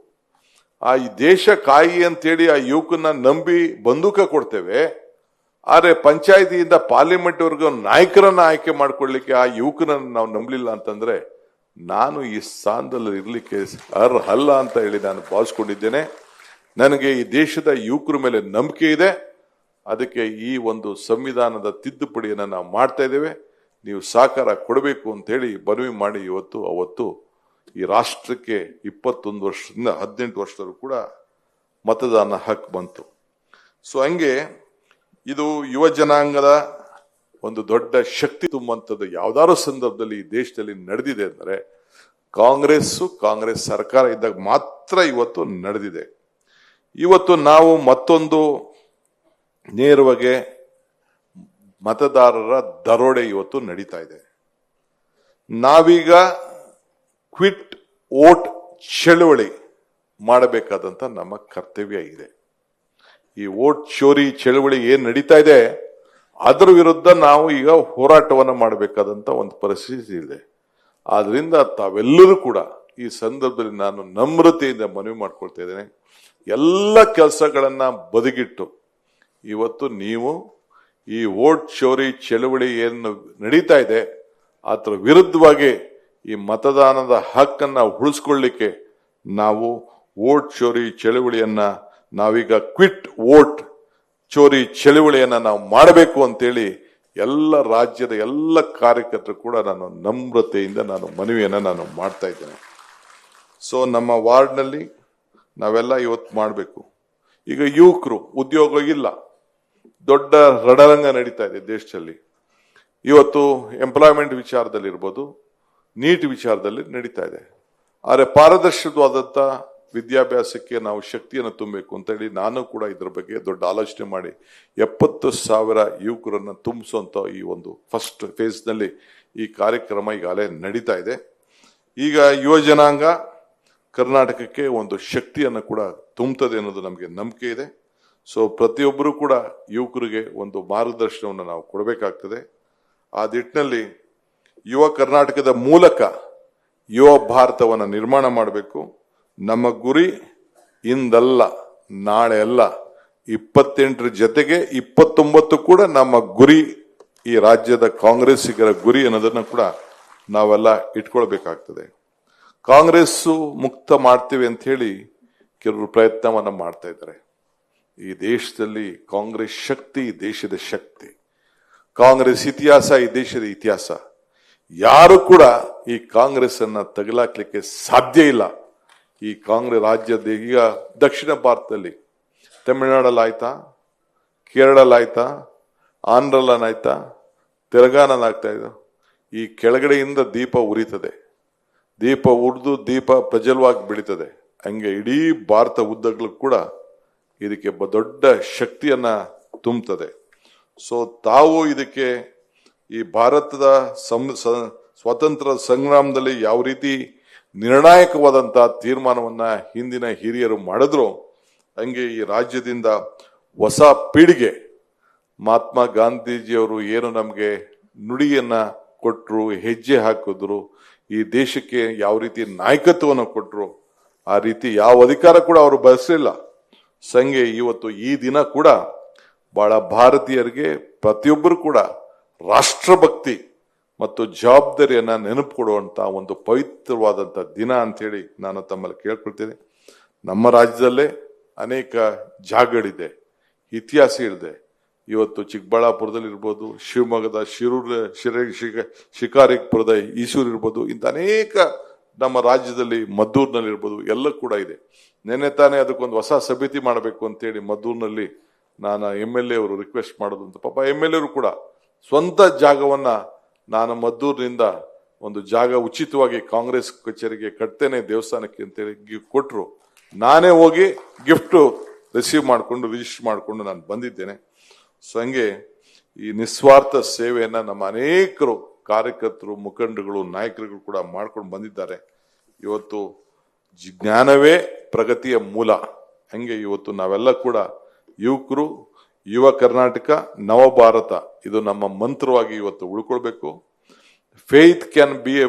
ಈ ದೇಶ ಕಾಯಿ ಅಂತೇಳಿ ಆ ಯುವಕನ ನಂಬಿ ಬಂದೂಕ ಕೊಡ್ತೇವೆ. ಆದ್ರೆ ಪಂಚಾಯತಿಯಿಂದ ಪಾರ್ಲಿಮೆಂಟ್ ವರೆಗೂ ನಾಯಕರನ್ನ ಆಯ್ಕೆ ಮಾಡ್ಕೊಳ್ಲಿಕ್ಕೆ ಆ ಯುವಕನನ್ನ ನಾವು ನಂಬಲಿಲ್ಲ ಅಂತಂದ್ರೆ ನಾನು ಈ ಸ್ಥಾನದಲ್ಲಿ ಇರ್ಲಿಕ್ಕೆ ಅರ್ಹಲ್ಲ ಅಂತ ಹೇಳಿ ನಾನು ಭಾವಿಸ್ಕೊಂಡಿದ್ದೇನೆ. ನನಗೆ ಈ ದೇಶದ ಯುವಕರ ಮೇಲೆ ನಂಬಿಕೆ ಇದೆ. ಅದಕ್ಕೆ ಈ ಒಂದು ಸಂವಿಧಾನದ ತಿದ್ದುಪಡಿಯನ್ನು ನಾವು ಮಾಡ್ತಾ ಇದ್ದೇವೆ. ನೀವು ಸಹಕಾರ ಕೊಡಬೇಕು ಅಂತ ಹೇಳಿ ಮನವಿ ಮಾಡಿ ಅವತ್ತು ಈ ರಾಷ್ಟ್ರಕ್ಕೆ 21 ವರ್ಷದಿಂದ 18 ವರ್ಷದವರೆಗೂ ಕೂಡ ಮತದಾನ ಹಕ್ಕು ಬಂತು. ಸೊ ಹಂಗೆ ಇದು ಯುವ ಜನಾಂಗದ ಒಂದು ದೊಡ್ಡ ಶಕ್ತಿ ತುಂಬುವಂಥದ್ದು ಯಾವ್ದಾದ್ರು ಸಂದರ್ಭದಲ್ಲಿ ಈ ದೇಶದಲ್ಲಿ ನಡೆದಿದೆ ಅಂದರೆ ಕಾಂಗ್ರೆಸ್ ಸರ್ಕಾರ ಇದ್ದಾಗ ಮಾತ್ರ ಇವತ್ತು ನಡೆದಿದೆ. ಇವತ್ತು ನಾವು ಮತ್ತೊಂದು ನೇರವಾಗಿ ಮತದಾರರ ದರೋಡೆ ಇವತ್ತು ನಡೀತಾ ಇದೆ. ನಾವೀಗ ಕ್ವಿಟ್ ವೋಟ್ ಚಳವಳಿ ಮಾಡಬೇಕಾದಂತ ನಮ್ಮ ಕರ್ತವ್ಯ ಇದೆ. ಈ ವೋಟ್ ಚೋರಿ ಚಳವಳಿ ಏನ್ ನಡೀತಾ ಇದೆ ಅದರ ವಿರುದ್ಧ ನಾವು ಈಗ ಹೋರಾಟವನ್ನು ಮಾಡಬೇಕಾದಂತ ಒಂದು ಪರಿಸ್ಥಿತಿ ಇದೆ. ಆದ್ರಿಂದ ತಾವೆಲ್ಲರೂ ಕೂಡ ಈ ಸಂದರ್ಭದಲ್ಲಿ ನಾನು ನಮ್ರತೆಯಿಂದ ಮನವಿ ಮಾಡ್ಕೊಳ್ತಾ ಇದ್ದೇನೆ. ಎಲ್ಲ ಕೆಲಸಗಳನ್ನ ಬದಿಗಿಟ್ಟು ಇವತ್ತು ನೀವು ಈ ವೋಟ್ ಚೋರಿ ಚಳವಳಿ ಏನು ನಡೀತಾ ಇದೆ ಅದರ ವಿರುದ್ಧವಾಗಿ ಈ ಮತದಾನದ ಹಕ್ಕನ್ನ ಉಳಿಸ್ಕೊಳ್ಳಿಕ್ಕೆ ನಾವು ವೋಟ್ ಚೋರಿ ಚಳವಳಿಯನ್ನ ನಾವೀಗ ಕ್ವಿಟ್ ವೋಟ್ ಚೋರಿ ಚಳವಳಿಯನ್ನ ನಾವು ಮಾಡಬೇಕು ಅಂತೇಳಿ ಎಲ್ಲ ರಾಜ್ಯದ ಎಲ್ಲ ಕಾರ್ಯಕರ್ತರು ಕೂಡ ನಾನು ನಮ್ರತೆಯಿಂದ ನಾನು ಮನವಿಯನ್ನ ನಾನು ಮಾಡ್ತಾ ಇದ್ದೇನೆ. ಸೊ ನಮ್ಮ ವಾರ್ಡ್ನಲ್ಲಿ ನಾವೆಲ್ಲ ಇವತ್ತು ಮಾಡಬೇಕು. ಈಗ ಯುವಕರು ಉದ್ಯೋಗ ಇಲ್ಲ, ದೊಡ್ಡ ರಣರಂಗ ನಡೀತಾ ಇದೆ ದೇಶದಲ್ಲಿ. ಇವತ್ತು ಎಂಪ್ಲಾಯ್ಮೆಂಟ್ ವಿಚಾರದಲ್ಲಿ ಇರ್ಬೋದು, ನೀಟ್ ವಿಚಾರದಲ್ಲಿ ನಡೀತಾ ಇದೆ. ಆದರೆ ಪಾರದರ್ಶಕವಾದಂತ ವಿದ್ಯಾಭ್ಯಾಸಕ್ಕೆ ನಾವು ಶಕ್ತಿಯನ್ನು ತುಂಬಬೇಕು ಅಂತ ಹೇಳಿ ನಾನು ಕೂಡ ಇದರ ಬಗ್ಗೆ ದೊಡ್ಡ ಆಲೋಚನೆ ಮಾಡಿ 70,000 ಯುವಕರನ್ನ ತುಂಬಿಸುವಂತ ಈ ಒಂದು ಫಸ್ಟ್ ಫೇಸ್ ನಲ್ಲಿ ಈ ಕಾರ್ಯಕ್ರಮ ಈಗಾಗಲೇ ನಡೀತಾ ಇದೆ. ಈಗ ಯುವ ಜನಾಂಗ ಕರ್ನಾಟಕಕ್ಕೆ ಒಂದು ಶಕ್ತಿಯನ್ನು ಕೂಡ ತುಂಬುತ್ತದೆ ಅನ್ನೋದು ನಮಗೆ ನಂಬಿಕೆ ಇದೆ. ಸೊ ಪ್ರತಿಯೊಬ್ಬರು ಕೂಡ ಯುವಕರಿಗೆ ಒಂದು ಮಾರ್ಗದರ್ಶನವನ್ನು ನಾವು ಕೊಡಬೇಕಾಗ್ತದೆ. ಆ ನಿಟ್ಟಿನಲ್ಲಿ ಯುವ ಕರ್ನಾಟಕದ ಮೂಲಕ ಯುವ ಭಾರತವನ್ನು ನಿರ್ಮಾಣ ಮಾಡಬೇಕು. ನಮ್ಮ ಗುರಿ ಇಂದಲ್ಲ, ನಾಳೆ ಅಲ್ಲ, 28 ಜೊತೆಗೆ 29 ಕೂಡ ನಮ್ಮ ಗುರಿ, ಈ ರಾಜ್ಯದ ಕಾಂಗ್ರೆಸ್ಸಿಗರ ಗುರಿ ಅನ್ನೋದನ್ನ ಕೂಡ ನಾವೆಲ್ಲ ಇಟ್ಕೊಳ್ಬೇಕಾಗ್ತದೆ. ಕಾಂಗ್ರೆಸ್ಸು ಮುಕ್ತ ಮಾಡ್ತೀವಿ ಅಂತ ಹೇಳಿ ಕೆಲವರು ಪ್ರಯತ್ನವನ್ನ ಮಾಡ್ತಾ ಇದ್ದಾರೆ. ಈ ದೇಶದಲ್ಲಿ ಕಾಂಗ್ರೆಸ್ ಶಕ್ತಿ, ದೇಶದ ಶಕ್ತಿ, ಕಾಂಗ್ರೆಸ್ ಇತಿಹಾಸ, ಈ ದೇಶದ ಇತಿಹಾಸ. ಯಾರು ಕೂಡ ಈ ಕಾಂಗ್ರೆಸ್ ಅನ್ನ ತಗಲಾಕ್ಲಿಕ್ಕೆ ಸಾಧ್ಯ ಇಲ್ಲ. ಈ ಕಾಂಗ್ರೆಸ್ ರಾಜ್ಯದ ಈಗ ದಕ್ಷಿಣ ಭಾರತದಲ್ಲಿ ತಮಿಳುನಾಡಲ್ಲಿ ಕೇರಳಲ್ಲಾಯ್ತಾ, ಆಂಧ್ರಲ್ಲಾಯ್ತಾ, ತೆಲಂಗಾಣನಾಗ್ತಾ ಇದೆ. ಈ ಕೆಳಗಡೆಯಿಂದ ದೀಪ ಉರಿತದೆ, ದೀಪ ಉರಿದು ದೀಪ ಪ್ರಜ್ವಲವಾಗಿ ಬೆಳೀತದೆ. ಹಂಗೆ ಇಡೀ ಭಾರತ ಉದ್ದಗಲೂ ಕೂಡ ಇದಕ್ಕೆ ದೊಡ್ಡ ಶಕ್ತಿಯನ್ನ ತುಂಬುತ್ತದೆ. ಸೊ ತಾವು ಇದಕ್ಕೆ ಈ ಭಾರತದ ಸ್ವಾತಂತ್ರ್ಯ ಸಂಗ್ರಾಮದಲ್ಲಿ ಯಾವ ರೀತಿ ನಿರ್ಣಾಯಕವಾದಂತಹ ತೀರ್ಮಾನವನ್ನ ಹಿಂದಿನ ಹಿರಿಯರು ಮಾಡಿದ್ರು, ಹಂಗೆ ಈ ರಾಜ್ಯದಿಂದ ಹೊಸ ಪೀಳಿಗೆ ಮಹಾತ್ಮ ಗಾಂಧೀಜಿಯವರು ಏನು ನಮಗೆ ನುಡಿಯನ್ನ ಕೊಟ್ಟರು, ಹೆಜ್ಜೆ ಹಾಕಿದ್ರು, ಈ ದೇಶಕ್ಕೆ ಯಾವ ರೀತಿ ನಾಯಕತ್ವವನ್ನು ಕೊಟ್ಟರು, ಆ ರೀತಿ ಯಾವ ಅಧಿಕಾರ ಕೂಡ ಅವರು ಬಯಸಲಿಲ್ಲ. ಸಂಗೆ ಇವತ್ತು ಈ ದಿನ ಕೂಡ ಬಹಳ ಭಾರತೀಯರಿಗೆ, ಪ್ರತಿಯೊಬ್ಬರು ಕೂಡ ರಾಷ್ಟ್ರಭಕ್ತಿ ಮತ್ತು ಜವಾಬ್ದಾರಿಯನ್ನ ನೆನಪು ಕೊಡುವಂತ ಒಂದು ಪವಿತ್ರವಾದಂತ ದಿನ ಅಂತೇಳಿ ನಾನು ತಮ್ಮಲ್ಲಿ ಕೇಳ್ಕೊಳ್ತೇನೆ. ನಮ್ಮ ರಾಜ್ಯದಲ್ಲೇ ಅನೇಕ ಜಾಗಗಳಿದೆ, ಇತಿಹಾಸ ಇದೆ. ಇವತ್ತು ಚಿಕ್ಕಬಳ್ಳಾಪುರದಲ್ಲಿ ಇರ್ಬೋದು, ಶಿವಮೊಗ್ಗದ ಶಿಕಾರಿಪುರದ ಈಸೂರು ಇರ್ಬೋದು, ಇಂಥ ಅನೇಕ ನಮ್ಮ ರಾಜ್ಯದಲ್ಲಿ ಮದ್ದೂರಿನಲ್ಲಿ ಇರ್ಬೋದು, ಎಲ್ಲ ಕೂಡ ಇದೆ. ನೆನ್ನೆ ತಾನೇ ಅದಕ್ಕೊಂದು ಹೊಸ ಸಮಿತಿ ಮಾಡಬೇಕು ಅಂತೇಳಿ ಮದ್ದೂರಿನಲ್ಲಿ ನಾನು MLA ಅವರು ರಿಕ್ವೆಸ್ಟ್ ಮಾಡೋದು ಅಂತ. ಪಾಪ MLA ಅವರು ಕೂಡ ಸ್ವಂತ ಜಾಗವನ್ನ ನಾನು ಮದ್ದೂರಿನಿಂದ ಒಂದು ಜಾಗ ಉಚಿತವಾಗಿ ಕಾಂಗ್ರೆಸ್ ಕಚೇರಿಗೆ ಕಟ್ತೇನೆ ದೇವಸ್ಥಾನಕ್ಕೆ ಅಂತೇಳಿ ಕೊಟ್ಟರು. ನಾನೇ ಹೋಗಿ ಗಿಫ್ಟ್ ರಿಸೀವ್ ಮಾಡಿಕೊಂಡು ರಿಜಿಸ್ಟರ್ ಮಾಡಿಕೊಂಡು ನಾನು ಬಂದಿದ್ದೇನೆ. ಸೊ ಹಂಗೆ ಈ ನಿಸ್ವಾರ್ಥ ಸೇವೆಯನ್ನ ನಮ್ಮ ಅನೇಕರು ಕಾರ್ಯಕರ್ತರು, ಮುಖಂಡಗಳು, ನಾಯಕರುಗಳು ಕೂಡ ಮಾಡ್ಕೊಂಡು ಬಂದಿದ್ದಾರೆ. ಇವತ್ತು ಜ್ಞಾನವೇ ಪ್ರಗತಿಯ ಮೂಲ. ಹಂಗೆ ಇವತ್ತು ನಾವೆಲ್ಲ ಕೂಡ ಯುವಕರು, ಯುವ ಕರ್ನಾಟಕ, ನವಭಾರತ, ಇದು ನಮ್ಮ ಮಂತ್ರವಾಗಿ ಇವತ್ತು ಉಳ್ಕೊಳ್ಬೇಕು. Faith can be a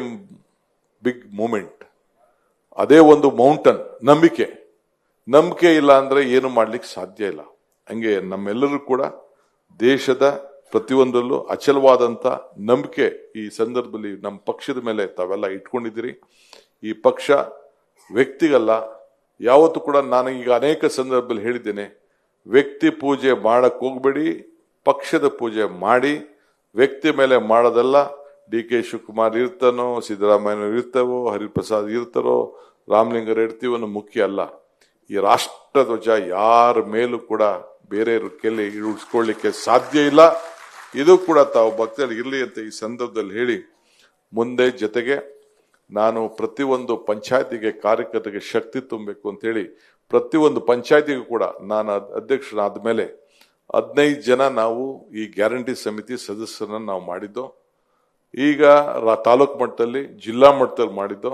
big moment. ಅದೇ ಒಂದು ಮೌಂಟನ್. ನಂಬಿಕೆ ಇಲ್ಲ ಅಂದ್ರೆ ಏನು ಮಾಡ್ಲಿಕ್ಕೆ ಸಾಧ್ಯ ಇಲ್ಲ. ಹಂಗೆ ನಮ್ಮೆಲ್ಲರೂ ಕೂಡ ದೇಶದ ಪ್ರತಿಯೊಂದರಲ್ಲೂ ಅಚಲವಾದಂತ ನಂಬಿಕೆ ಈ ಸಂದರ್ಭದಲ್ಲಿ ನಮ್ಮ ಪಕ್ಷದ ಮೇಲೆ ತಾವೆಲ್ಲ ಇಟ್ಕೊಂಡಿದ್ದೀರಿ. ಈ ಪಕ್ಷ ವ್ಯಕ್ತಿಗಲ್ಲ. ಯಾವತ್ತೂ ಕೂಡ ನಾನು ಈಗ ಅನೇಕ ಸಂದರ್ಭದಲ್ಲಿ ಹೇಳಿದ್ದೇನೆ, ವ್ಯಕ್ತಿ ಪೂಜೆ ಮಾಡಕ್ ಹೋಗ್ಬೇಡಿ, ಪಕ್ಷದ ಪೂಜೆ ಮಾಡಿ. ವ್ಯಕ್ತಿ ಮೇಲೆ ಮಾಡೋದಲ್ಲ. DK ಶಿವಕುಮಾರ್ ಇರ್ತಾನೋ, ಸಿದ್ದರಾಮಯ್ಯ ಇರ್ತಾವೋ, ಹರಿಪ್ರಸಾದ್ ಇರ್ತಾರೋ, ರಾಮಲಿಂಗರು ಇರ್ತೀವೋ ಅನ್ನೋ ಮುಖ್ಯ ಅಲ್ಲ. ಈ ರಾಷ್ಟ್ರ ಧ್ವಜ ಯಾರ ಮೇಲೂ ಕೂಡ ಬೇರೆ ಕೈಲಿ ಇಳಿಸ್ಕೊಳ್ಳಿಕ್ಕೆ ಸಾಧ್ಯ ಇಲ್ಲ. ಇದು ಕೂಡ ತಾವು ಭಕ್ತರಲ್ಲಿ ಇರಲಿ ಅಂತ ಈ ಸಂದರ್ಭದಲ್ಲಿ ಹೇಳಿ, ಮುಂದೆ ಜೊತೆಗೆ ನಾನು ಪ್ರತಿಯೊಂದು ಪಂಚಾಯತಿಗೆ ಕಾರ್ಯಕರ್ತರಿಗೆ ಶಕ್ತಿ ತುಂಬಬೇಕು ಅಂತ ಹೇಳಿ ಪ್ರತಿಯೊಂದು ಪಂಚಾಯತಿಗೂ ಕೂಡ ನಾನು ಅಧ್ಯಕ್ಷನಾದ ಮೇಲೆ 15 ಜನ ನಾವು ಈ ಗ್ಯಾರಂಟಿ ಸಮಿತಿ ಸದಸ್ಯರನ್ನ ನಾವು ಮಾಡಿದ್ದು. ಈಗ ತಾಲೂಕು ಮಟ್ಟದಲ್ಲಿ, ಜಿಲ್ಲಾ ಮಟ್ಟದಲ್ಲಿ ಮಾಡಿದ್ದು.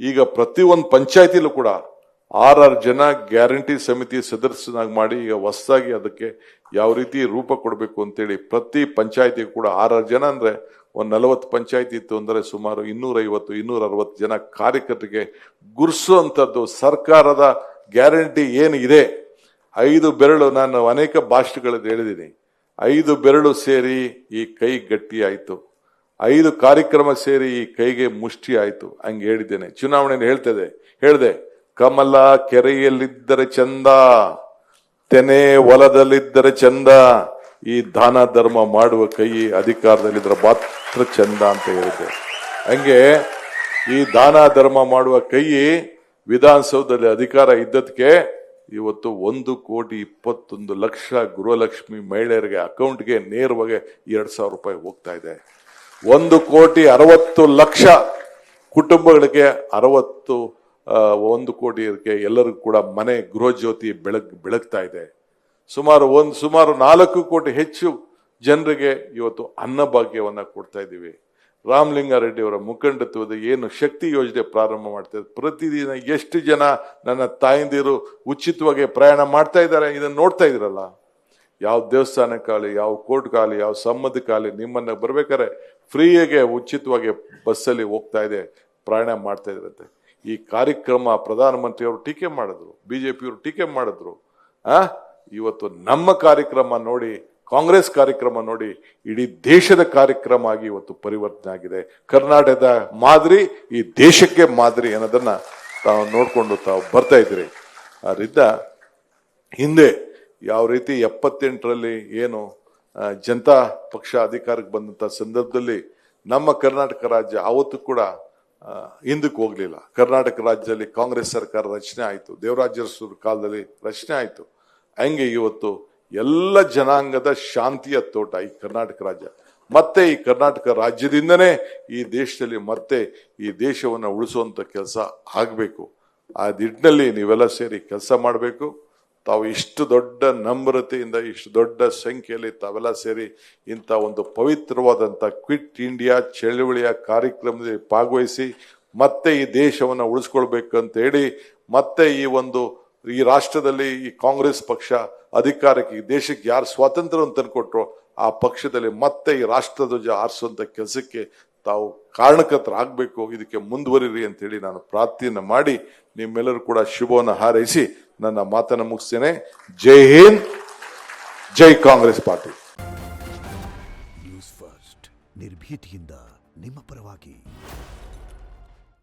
ಈಗ ಪ್ರತಿಯೊಂದು ಪಂಚಾಯತಿಲೂ ಕೂಡ 6 ಜನ ಗ್ಯಾರಂಟಿ ಸಮಿತಿ ಸದಸ್ಯನಾಗಿ ಮಾಡಿ ಈಗ ಹೊಸದಾಗಿ ಅದಕ್ಕೆ ಯಾವ ರೀತಿ ರೂಪ ಕೊಡಬೇಕು ಅಂತೇಳಿ ಪ್ರತಿ ಪಂಚಾಯತಿಗೂ ಕೂಡ 6 ಜನ ಅಂದ್ರೆ ಒಂದು 40 ಪಂಚಾಯತಿ ಇತ್ತು ಅಂದ್ರೆ ಸುಮಾರು 250-260 ಜನ ಕಾರ್ಯಕರ್ತರಿಗೆ ಗುರ್ಸುವಂತದ್ದು ಸರ್ಕಾರದ ಗ್ಯಾರಂಟಿ ಏನು ಇದೆ. 5 ಬೆರಳು, ನಾನು ಅನೇಕ ಭಾಷೆಗಳಲ್ಲಿ ಹೇಳಿದ್ದೀನಿ, 5 ಬೆರಳು ಸೇರಿ ಈ ಕೈ ಗಟ್ಟಿ ಆಯ್ತು, 5 ಕಾರ್ಯಕ್ರಮ ಸೇರಿ ಈ ಕೈಗೆ ಮುಷ್ಟಿ ಆಯ್ತು. ಹಂಗೆ ಹೇಳಿದ್ದೇನೆ. ಚುನಾವಣೆಯಲ್ಲಿ ಹೇಳ್ದೆ, ಕಮಲ ಕೆರೆಯಲ್ಲಿದ್ದರೆ ಚಂದ, ತೆನೆ ಹೊಲದಲ್ಲಿದ್ದರೆ ಚಂದ, ಈ ದಾನ ಧರ್ಮ ಮಾಡುವ ಕೈ ಅಧಿಕಾರದಲ್ಲಿದ್ದರೆ ಮಾತ್ರ ಚಂದ ಅಂತ ಹೇಳಿದ್ದೆ. ಹಂಗೆ ಈ ದಾನ ಧರ್ಮ ಮಾಡುವ ಕೈ ವಿಧಾನಸೌಧದಲ್ಲಿ ಅಧಿಕಾರ ಇದ್ದದಕ್ಕೆ ಇವತ್ತು 1,21,00,000 ಗೃಹಲಕ್ಷ್ಮಿ ಮಹಿಳೆಯರಿಗೆ ಅಕೌಂಟ್ಗೆ ನೇರವಾಗಿ 2,000 ರೂಪಾಯಿ ಹೋಗ್ತಾ ಇದೆ. 1,60,00,000 ಕುಟುಂಬಗಳಿಗೆ 1 ಕೋಟಿ ಎಲ್ಲರಿಗೂ ಕೂಡ ಮನೆ ಗೃಹ ಜ್ಯೋತಿ ಬೆಳಗ್ತಾ ಇದೆ. ಸುಮಾರು 4 ಕೋಟಿ ಹೆಚ್ಚು ಜನರಿಗೆ ಇವತ್ತು ಅನ್ನಭಾಗ್ಯವನ್ನ ಕೊಡ್ತಾ ಇದ್ದೀವಿ. ರಾಮಲಿಂಗಾರೆಡ್ಡಿ ಅವರ ಮುಖಂಡತ್ವದ ಏನು ಶಕ್ತಿ ಯೋಜನೆ ಪ್ರಾರಂಭ ಮಾಡ್ತಾ ಪ್ರತಿದಿನ ಎಷ್ಟು ಜನ ನನ್ನ ತಾಯಂದಿರು ಉಚಿತವಾಗಿ ಪ್ರಯಾಣ ಮಾಡ್ತಾ ಇದ್ದಾರೆ, ಇದನ್ನ ನೋಡ್ತಾ ಇದ್ರಲ್ಲ. ಯಾವ ದೇವಸ್ಥಾನಕ್ಕಾಗಲಿ, ಯಾವ ಕೋರ್ಟ್ಗಾಗಲಿ, ಯಾವ ಸಂಬಂಧಕ್ಕಾಗಲಿ ನಿಮ್ಮನ್ನ ಬರ್ಬೇಕಾದ್ರೆ ಫ್ರೀಯಾಗೆ ಉಚಿತವಾಗಿ ಬಸ್ಸಲ್ಲಿ ಹೋಗ್ತಾ ಇದೆ, ಪ್ರಯಾಣ ಮಾಡ್ತಾ ಇದ್ರಂತೆ. ಈ ಕಾರ್ಯಕ್ರಮ ಪ್ರಧಾನಮಂತ್ರಿ ಅವರು ಟೀಕೆ ಮಾಡಿದ್ರು, ಬಿಜೆಪಿಯವರು ಟೀಕೆ ಮಾಡಿದ್ರು. ಇವತ್ತು ನಮ್ಮ ಕಾರ್ಯಕ್ರಮ ನೋಡಿ, ಕಾಂಗ್ರೆಸ್ ಕಾರ್ಯಕ್ರಮ ನೋಡಿ, ಇಡೀ ದೇಶದ ಕಾರ್ಯಕ್ರಮ ಆಗಿ ಇವತ್ತು ಪರಿವರ್ತನೆ ಆಗಿದೆ. ಕರ್ನಾಟಕದ ಮಾದರಿ ಈ ದೇಶಕ್ಕೆ ಮಾದರಿ ಅನ್ನೋದನ್ನ ತಾವು ನೋಡ್ಕೊಂಡು ತಾವು ಬರ್ತಾ ಇದ್ರಿ. ಅದರಿಂದ ಹಿಂದೆ ಯಾವ ರೀತಿ 78ರಲ್ಲಿ ಏನು ಜನತಾ ಪಕ್ಷ ಅಧಿಕಾರಕ್ಕೆ ಬಂದಂತ ಸಂದರ್ಭದಲ್ಲಿ ನಮ್ಮ ಕರ್ನಾಟಕ ರಾಜ್ಯ ಅವತ್ತು ಕೂಡ ಹಿಂದಕ್ಕೆ ಹೋಗ್ಲಿಲ್ಲ. ಕರ್ನಾಟಕ ರಾಜ್ಯದಲ್ಲಿ ಕಾಂಗ್ರೆಸ್ ಸರ್ಕಾರ ರಚನೆ ಆಯಿತು, ದೇವರಾಜ ಅರಸು ಕಾಲದಲ್ಲಿ ರಚನೆ ಆಯಿತು. ಹಂಗೆ ಇವತ್ತು ಎಲ್ಲ ಜನಾಂಗದ ಶಾಂತಿಯ ತೋಟ ಈ ಕರ್ನಾಟಕ ರಾಜ್ಯ. ಮತ್ತೆ ಈ ಕರ್ನಾಟಕ ರಾಜ್ಯದಿಂದನೇ ಈ ದೇಶದಲ್ಲಿ ಮತ್ತೆ ಈ ದೇಶವನ್ನು ಉಳಿಸುವಂತ ಕೆಲಸ ಆಗಬೇಕು. ಆ ನಿಟ್ಟಿನಲ್ಲಿ ನೀವೆಲ್ಲ ಸೇರಿ ಕೆಲಸ ಮಾಡಬೇಕು. ತಾವು ಇಷ್ಟು ದೊಡ್ಡ ನಮ್ರತೆಯಿಂದ, ಇಷ್ಟು ದೊಡ್ಡ ಸಂಖ್ಯೆಯಲ್ಲಿ ತಾವೆಲ್ಲ ಸೇರಿ ಇಂಥ ಒಂದು ಪವಿತ್ರವಾದಂಥ ಕ್ವಿಟ್ ಇಂಡಿಯಾ ಚಳವಳಿಯ ಕಾರ್ಯಕ್ರಮದಲ್ಲಿ ಭಾಗವಹಿಸಿ ಮತ್ತೆ ಈ ದೇಶವನ್ನು ಉಳಿಸ್ಕೊಳ್ಬೇಕು ಅಂತ ಹೇಳಿ, ಮತ್ತೆ ಈ ರಾಷ್ಟ್ರದಲ್ಲಿ ಈ ಕಾಂಗ್ರೆಸ್ ಪಕ್ಷ ಅಧಿಕಾರಕ್ಕೆ, ಈ ದೇಶಕ್ಕೆ ಯಾರು ಸ್ವಾತಂತ್ರ್ಯವನ್ನು ತಂದುಕೊಟ್ರು ಆ ಪಕ್ಷದಲ್ಲಿ ಮತ್ತೆ ಈ ರಾಷ್ಟ್ರಧ್ವಜ ಹಾರಿಸುವಂತ ಕೆಲಸಕ್ಕೆ ತಾವು ಕಾರಣಕರ್ತರಾಗಬೇಕು. ಇದಕ್ಕೆ ಮುಂದುವರಿರಿ ಅಂತ ಹೇಳಿ ನಾನು ಪ್ರಾರ್ಥನೆ ಮಾಡಿ ನಿಮ್ಮೆಲ್ಲರೂ ಕೂಡ ಶುಭವನ್ನು ಹಾರೈಸಿ ನನ್ನ ಮಾತನ್ನು ಮುಗಿಸ್ತೇನೆ. ಜೈ ಹಿಂದ್, ಜೈ ಕಾಂಗ್ರೆಸ್ ಪಾರ್ಟಿ. ನ್ಯೂಸ್ ಫಸ್ಟ್ ನಿರ್ಭೀತಿಯಿಂದ ನಿಮ್ಮ ಪರವಾಗಿ.